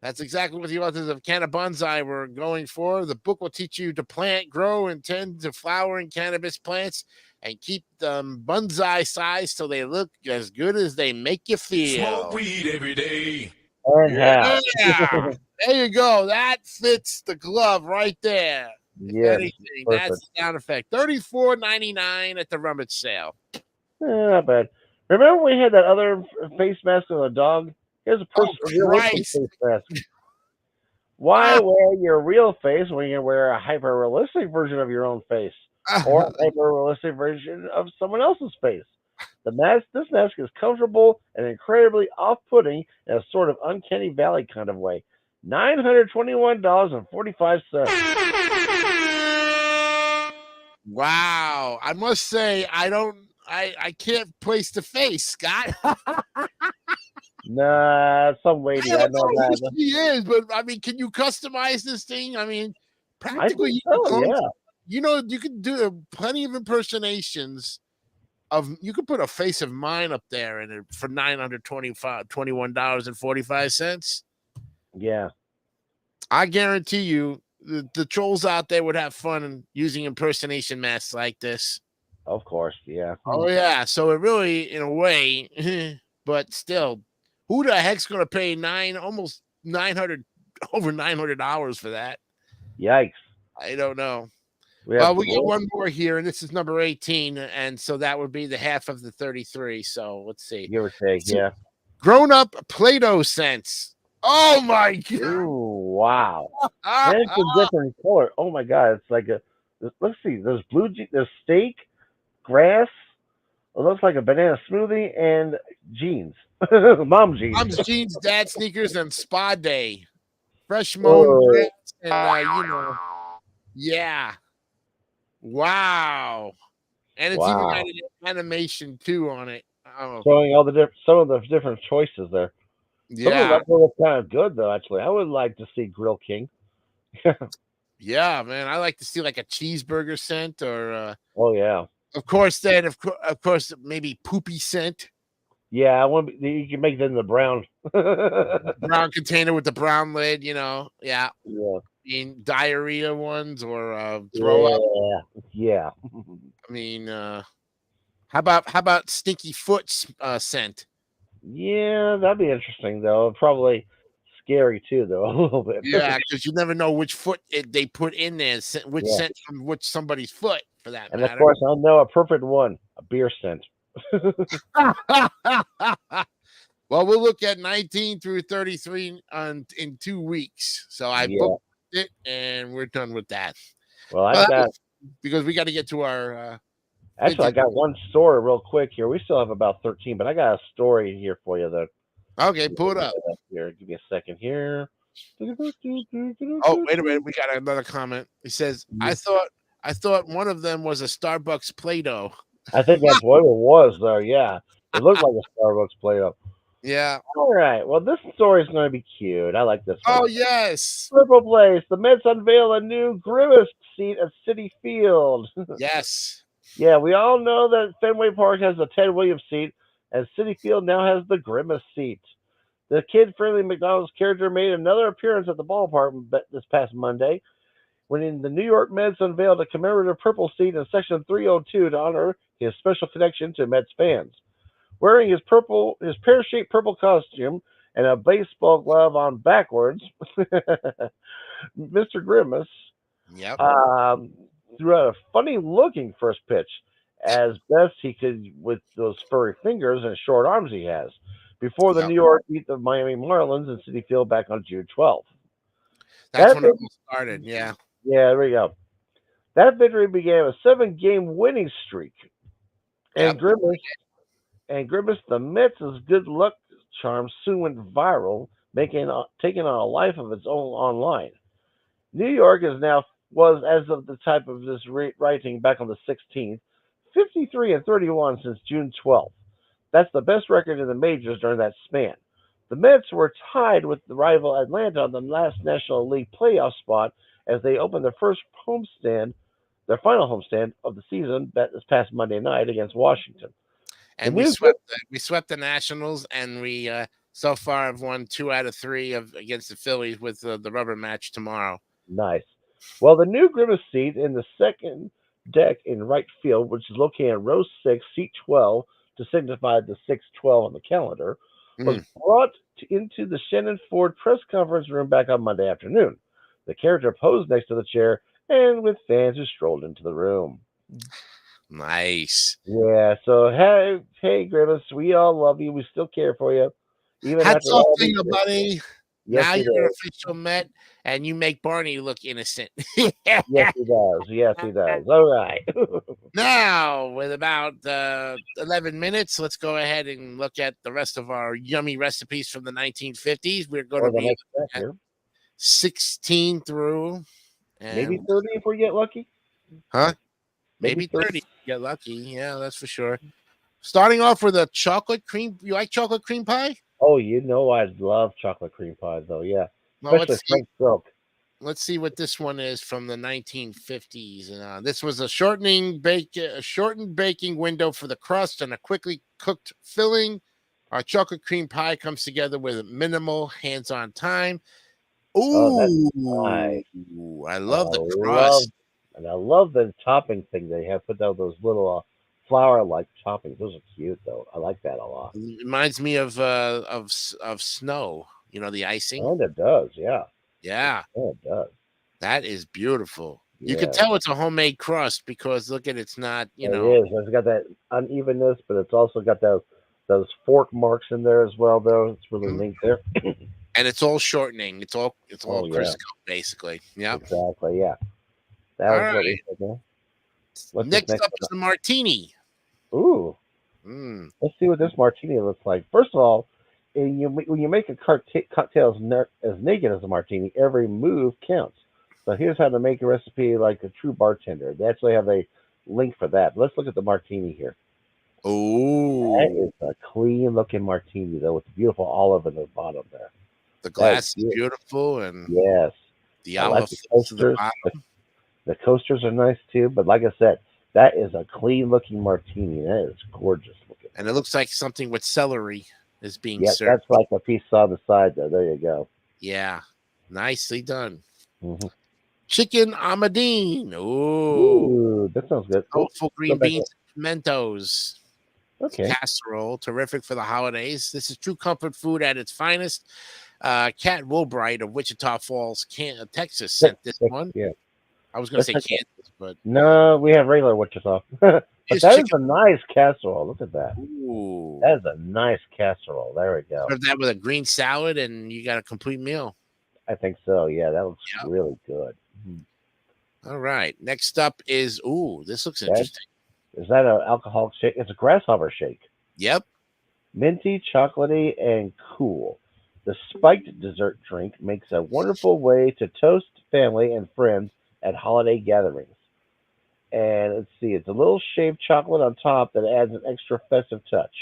That's exactly what the authors of Canna Bonsai were going for. The book will teach you to plant, grow, and tend to flowering cannabis plants and keep them bonsai size so they look as good as they make you feel. Smoke weed every day. Yeah. There you go. That fits the glove right there. Yeah, anything, that's the sound effect. $34.99 at the rummage sale. Not bad. Remember we had that other face mask of a dog? Here's a realistic face mask. Why wear your real face when you can wear a hyper-realistic version of your own face? or a hyper-realistic version of someone else's face. This mask is comfortable and incredibly off-putting in a sort of uncanny valley kind of way. $921.45. Wow. I must say, I can't place the face, Scott. Nah, some I lady, I don't know know who that. she is, but I mean, can you customize this thing? I mean, I practically, think so, yeah. you can do plenty of impersonations of. You could put a face of mine up there and for $921.45. Yeah, I guarantee you, the trolls out there would have fun using impersonation masks like this. of course, yeah. Oh yeah, so it really, in a way, but still, who the heck's going to pay almost 900, over $900 for that? Yikes. I don't know. We Well, have we got one more here, and this is number 18, and so that would be the half of the 33. So let's see. give or take, yeah. Grown up Play-Doh scents. Oh my god! Ooh, wow. And it's a different color. Oh my god, it's like let's see, there's there's steak, grass, it looks like a banana smoothie, and jeans. Mom jeans. Mom's jeans, dad sneakers, and spa day. Fresh mown Whoa. grass, and yeah. Wow. And it's even got an animation too on it. Oh, Showing all some of the different choices there. Some of yeah. them look kind of good though, actually. I would like to see Grill King. Yeah, man. I like to see like a cheeseburger scent or Oh yeah. of course maybe poopy scent. Yeah, I want you can make it in the brown. Brown container with the brown lid, Yeah. Yeah. I mean diarrhea ones or throw up. Yeah. I mean how about stinky foot scent? Yeah, that'd be interesting though. Probably scary too, though, a little bit. Yeah, because you never know which foot they put in there, which Yeah. scent from which somebody's foot for that And matter. of course, I know a perfect one: a beer scent. Well, we'll look at 19 through 33 in 2 weeks. So I booked it, and we're done with that. Well, I've got because we got to get to our. actually, I got one story real quick here. We still have about 13, but I got a story here for you though. Okay, pull it up. Here, give me a second here. Oh, wait a minute. We got another comment. It says, I thought one of them was a Starbucks Play-Doh. I think that's what it was, though. Yeah, it looked like a Starbucks Play-Doh. Yeah. All right. Well, this story is going to be cute. I like this one. Oh yes. Triple Place. The Mets unveil a new Grimace seat at Citi Field. Yes. Yeah, we all know that Fenway Park has the Ted Williams seat, and Citi Field now has the Grimace seat. The kid-friendly McDonald's character made another appearance at the ballpark this past Monday, when the New York Mets unveiled a commemorative purple seat in Section 302 to honor his special connection to Mets fans. Wearing his pear-shaped purple costume and a baseball glove on backwards, Mr. Grimace threw out a funny-looking first pitch, as best he could with those furry fingers and short arms he has, before the New York beat the Miami Marlins in Citi Field back on June 12th. That's when it all started, yeah. Yeah, there we go. That victory began a 7-game winning streak. And Grimace, the Mets' good luck charm soon went viral, taking on a life of its own online. New York was, as of the type of this writing back on the 16th, 53-31 since June 12th. That's the best record in the majors during that span. The Mets were tied with the rival Atlanta on the last National League playoff spot as they opened their final homestand of the season this past Monday night against Washington. And we swept the Nationals, and we so far have won 2 out of 3 against the Phillies with the rubber match tomorrow. Nice. Well, the new Grimace seat in the second deck in right field, which is located in row 6, seat 12, to signify the 6-12 on the calendar, was brought into the Shannon Ford press conference room back on Monday afternoon. The character posed next to the chair and with fans who strolled into the room. Nice. Yeah, so hey, Grimace, we all love you. We still care for you. Hats off to you, buddy. Yes, Now he you're an does. official Met, and you make Barney look innocent. Yes, he does. Yes, he does. All right. Now, with about 11 minutes, let's go ahead and look at the rest of our yummy recipes from the 1950s. We're going Or to the be next step at here. 16 through, Maybe and 30 if we get lucky. huh? Maybe Maybe 30. 30. Get lucky. Yeah, that's for sure. Starting off with a chocolate cream. You like chocolate cream pie? Oh, you know I love chocolate cream pie, though. Yeah. Well, Especially French silk. let's see what this one is from the 1950s. And this was a shortened baking window for the crust and a quickly cooked filling. Our chocolate cream pie comes together with minimal hands-on time. Oh, that's Ooh, nice. I And love the crust. I love the topping thing they have put down those little flower-like toppings. Those are cute, though. I like that a lot. Reminds me of snow. You know, the icing. And it does, yeah. Yeah, Yeah, it does. that is beautiful. You can Yeah, tell it's a homemade crust because look at it's not, it is. It's got that unevenness, but it's also got those fork marks in there as well, though. It's really Mhm. neat there. And it's all shortening. It's all Oh, yeah. Crisco basically. Yep. Exactly, yeah. That All was what right. we said there. What's this Next next up is one? the martini. Ooh, Mm. let's see what this martini looks like. First of all, when you make a cocktail as naked as a martini, every move counts. So here's how to make a recipe like a true bartender. They actually have a link for that. Let's look at the martini here. That Oh, is a clean looking martini though, with the beautiful olive in the bottom there. the That is glass is good. beautiful and Yes, the I like olive the falls to the coasters. bottom. The coasters are nice too, but like I said, that is a clean looking martini. That is gorgeous looking. And it looks like something with celery is being Yep, served. that's like a piece on the side there. There you go. Yeah. Nicely done. Hmm. Chicken amadine. Oh, Ooh, that sounds good. Oh, colorful go green back beans up. and pimentos. Okay. Casserole, terrific for the holidays. This is true comfort food at its finest. Kat Wilbright of Wichita Falls, Texas, sent this one. Yeah. I was going to That's say okay. Kansas, but No, we have regular Wichita. But here's that is chicken. a nice casserole. Look at that. Ooh, That is a nice casserole. There we go. serve that with a green salad, and you got a complete meal. I think so. Yeah, that looks Yep. really good. All right. Next up is this looks That interesting. is that an alcoholic shake? It's a grasshopper shake. Yep. Minty, chocolatey, and cool. The spiked dessert drink makes a wonderful way to toast family and friends at holiday gatherings. And let's see, it's a little shaved chocolate on top that adds an extra festive touch.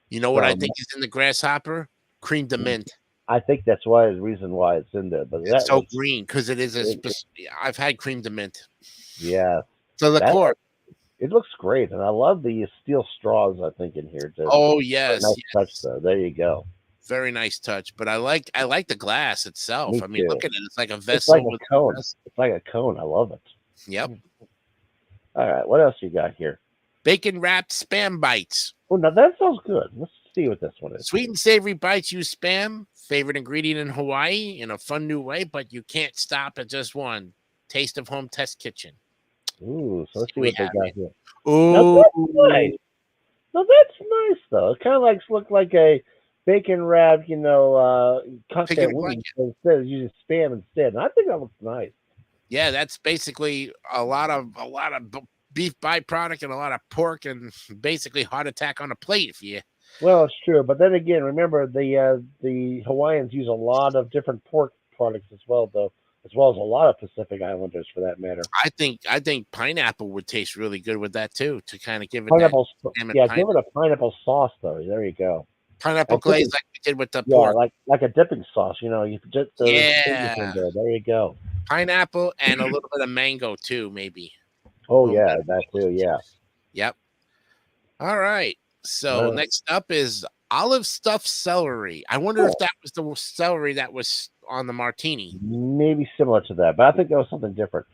You know what I So think is in the grasshopper? Cream de mint. I think that's why the reason why it's in there. But It's that so looks, green because it is it, it- I've had cream de mint. yeah, So the that core. it looks great, and I love the steel straws. I think in here too. Oh Very yes, nice touch yes. though. There you go. Very nice touch. But I like the glass itself. Me I mean, too. look at it. It's like a It's like vessel a with cone. vessel. It's like a cone. I love it. Yep. All right, what else you got here? Bacon wrapped spam bites. Oh, now that sounds good. Let's see what this one is. Sweet and savory bites use spam, favorite ingredient in Hawaii, in a fun new way, but you can't stop at just one. Taste of Home Test Kitchen. Ooh, so let's see We what they have got it. here. Now Ooh, that's nice. Now that's nice though. It kind of like look like a bacon wrapped, pick it cocktail blanket. wings instead of using spam instead. And I think that looks nice. Yeah, that's basically a lot of beef byproduct and a lot of pork and basically heart attack on a plate. If you, Well, it's true, but then again, remember the Hawaiians use a lot of different pork products as well, though, as well as a lot of Pacific Islanders for that matter. I think pineapple would taste really good with that too, to kind of give it that Pineapple, salmon yeah, give it a pineapple sauce though. There you go. pineapple I think glaze like we did with the yeah, pork. like a dipping sauce. You just throw the fingers in Yeah, there. There you go. pineapple and a little bit of mango too, maybe. A Oh little bit yeah, of that mango too. Yeah. juice. Yep. All right. So Uh, next up is olive stuffed celery. I wonder if oh, that was the celery that was on the martini. maybe similar to that, but I think that was something different.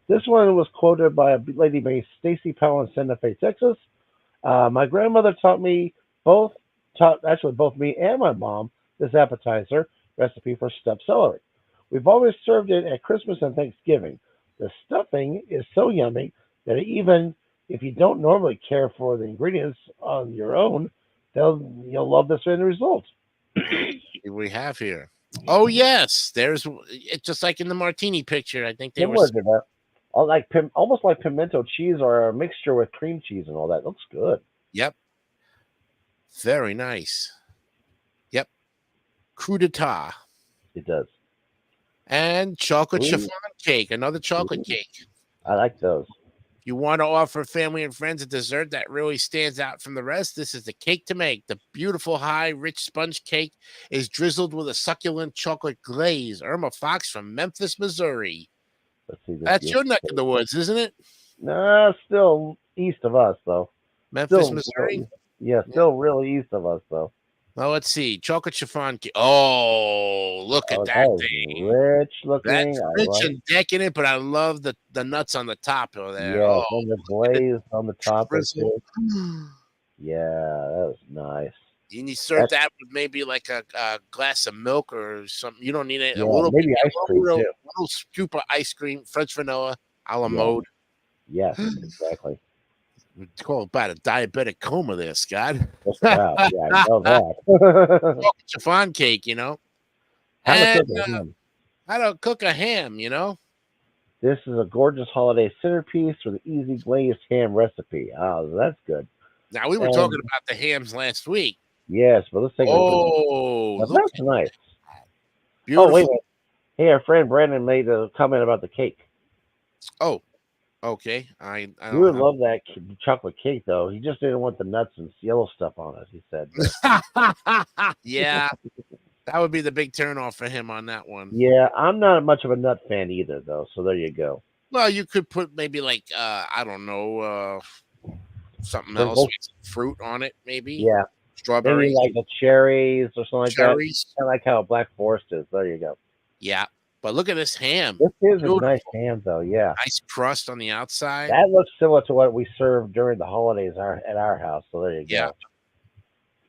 This one was quoted by a lady named Stacy Powell in Santa Fe, Texas. My grandmother taught actually both me and my mom this appetizer recipe for stuffed celery. We've always served it at Christmas and Thanksgiving. The stuffing is so yummy that even if you don't normally care for the ingredients on your own, you'll love this end result. We have here. Oh yes, there's it's just like in the martini picture. I think they were. Similar to that. Almost like pimento cheese or a mixture with cream cheese and all that. Looks good. Yep, very nice. Yep, coup d'etat It does. and chocolate Ooh. chiffon cake. Another chocolate Ooh. cake. I like those. If you want to offer family and friends a dessert that really stands out from the rest, this is the cake to make. The beautiful, high, rich sponge cake is drizzled with a succulent chocolate glaze. Irma Fox from Memphis, Missouri. Let's see this. That's your neck of the woods, isn't it? Nah, still east of us though. Memphis, Still, Missouri. yeah, still really east of us though. Well, let's see. Chocolate chiffon cake. Oh, look at that That thing. is rich looking. That's I rich like. and decadent, but I love the nuts on the top of there. Yeah, Oh, and the glaze on the top is drizzle. good. Yeah, that was nice. And you serve that with maybe like a glass of milk or something. You don't need it. Yeah, A little maybe bit, ice cream little, too. little scoop of ice cream, French vanilla, a la Yeah. mode. Yes, exactly. We call it about a diabetic coma there, Scott. That's wow. Yeah, I know that. Chocolate chiffon cake, you know. How to And, cook a ham. how to cook a ham, you know. This is a gorgeous holiday centerpiece with an easy glazed ham recipe. Oh, that's good. Now we were talking about the hams last week. Yes, but let's take a look. Oh, Now, look, that's nice. beautiful. Oh, wait a minute. Hey, our friend Brandon made a comment about the cake. Oh, okay. I He don't would know. love that chocolate cake, though. He just didn't want the nuts and yellow stuff on it, he said. Yeah, that would be the big turnoff for him on that one. Yeah, I'm not much of a nut fan either, though. So there you go. Well, you could put maybe like I don't know, something Sprinkles? else with some fruit on it, maybe. Yeah, Strawberries, maybe like the cherries or something like cherries. that. Kind of like how Black Forest is. There you go. Yeah, but look at this ham. This is Beautiful. a nice ham, though. Yeah, Nice crust on the outside. that looks similar to what we served during the holidays at our house. So there you Yeah. go.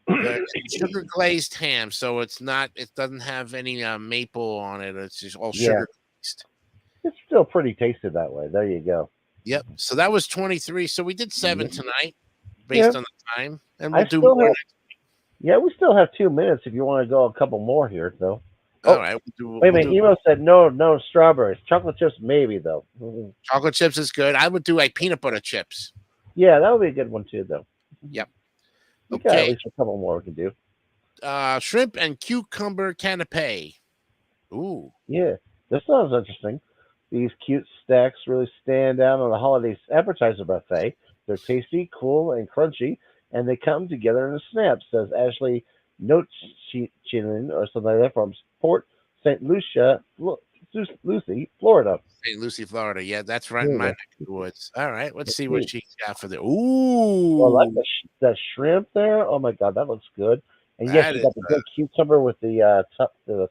The sugar glazed ham, so it's not. It doesn't have any maple on it. It's just all Yeah. sugar glazed. It's still pretty tasty that way. There you go. Yep. So that was 23. So we did 7 tonight, based Yeah. on the time, and I we'll do still more. have- Yeah, we still have 2 minutes if you want to go a couple more here, though. All Oh, right. Wait a minute. Emo said no strawberries. Chocolate chips, maybe, though. Mhm. Chocolate chips is good. I would do like peanut butter chips. Yeah, that would be a good one, too, though. Yep. We got at Okay. least a couple more we can do. Shrimp and cucumber canapé. Ooh. Yeah, this sounds interesting. These cute stacks really stand out on the holiday appetizer buffet. They're tasty, cool, and crunchy, and they come together in a snap, says Ashley Nochinen or something like that from Port St. Lucie, Florida. St. Lucie, Florida. Yeah, that's right There in you my go. neck of the woods. All right. Let's see Let's what see. she's got for the. Ooh. Well, I like that shrimp there. Oh my god, that looks good. And yes, That you is, got the good cucumber with the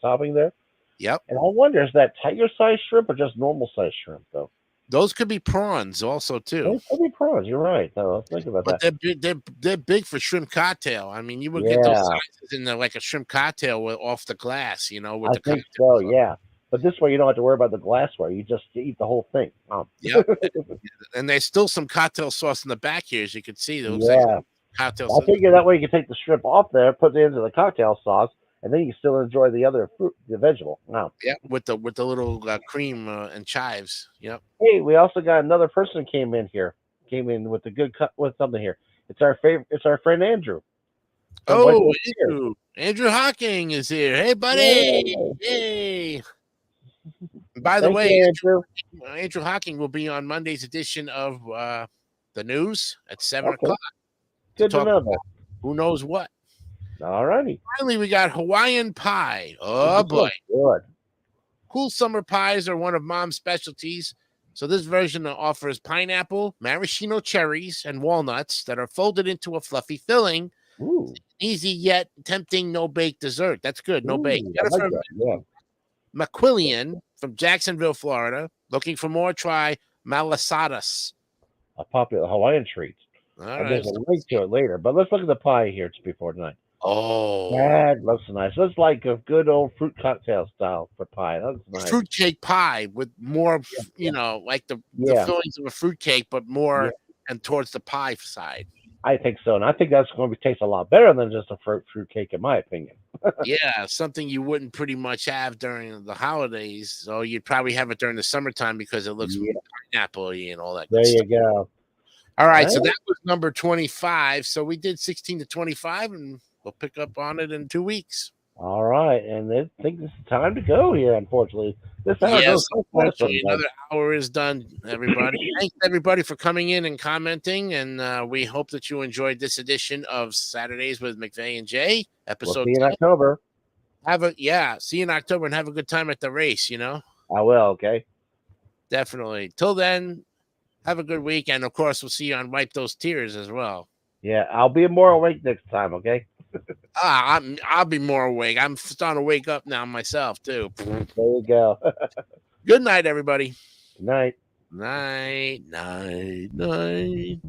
topping there. Yep. And I wonder, is that tiger sized shrimp or just normal sized shrimp though? Those could be prawns also too. Those could be prawns. You're right. No, let's think about But that. they're big for shrimp cocktail. I mean, you would get those Yeah. sizes in like a shrimp cocktail off the glass, you know, with I the think cocktail. so. Yeah. But this way, you don't have to worry about the glassware. You just eat the whole thing. Yep. And there's still some cocktail sauce in the back here, as you can see. It looks like Yeah. cocktail I sauce. figure that way you can take the shrimp off there, put it into the cocktail sauce, and then you can still enjoy the other fruit, the vegetable. Wow. Yeah, with the little cream and chives. Yep. Hey, we also got another person came in with a good cut with something here. It's our favorite. It's our friend Andrew. from Oh, Whitewood Pier. Andrew Hawking is here. Hey, buddy. Yay. Yay. By the Thank way, you, Andrew. Andrew Hawking will be on Monday's edition of the news at 7 Okay. o'clock. Good to talk know about that. who knows what. All righty. Finally, we got Hawaiian pie. Oh, boy. Good. Cool summer pies are one of Mom's specialties. So this version offers pineapple, maraschino cherries, and walnuts that are folded into a fluffy filling. Ooh. Easy yet tempting no-bake dessert. That's good. No bake. Ooh, Got I it like from that. Yeah. McQuillian from Jacksonville, Florida. Looking for more? Try malasadas. A popular Hawaiian treat. All And right. there's a link to it later. But let's look at the pie here before tonight. Oh, That looks nice. Looks like a good old fruit cocktail style for pie. That's nice. fruitcake pie with more, you know, like the Yeah. fillings of a fruitcake, but more and towards the pie side. I think so, and I think that's going to taste a lot better than just a fruit cake, in my opinion. Yeah, something you wouldn't pretty much have during the holidays. So you'd probably have it during the summertime because it looks Yeah, pineapple-y and all that there good you stuff. go. All right, so Well, that was number 25. So we did 16 to 25, and we'll pick up on it in 2 weeks. all right, and I think it's time to go here. Unfortunately, this hour Yes, goes so fast unfortunately, sometimes. another hour is done, everybody. Thanks, everybody, for coming in and commenting. And we hope that you enjoyed this edition of Saturdays with McVay and Jay, We'll episode see you in 10. October. See you in October and have a good time at the race, I will. Okay. Definitely. Till then, have a good week. And of course, we'll see you on Wipe Those Tears as well. Yeah, I'll be more awake next time. Okay. I'll be more awake. I'm starting to wake up now myself, too. There you go. Good night, everybody. Good night. Night, night, night.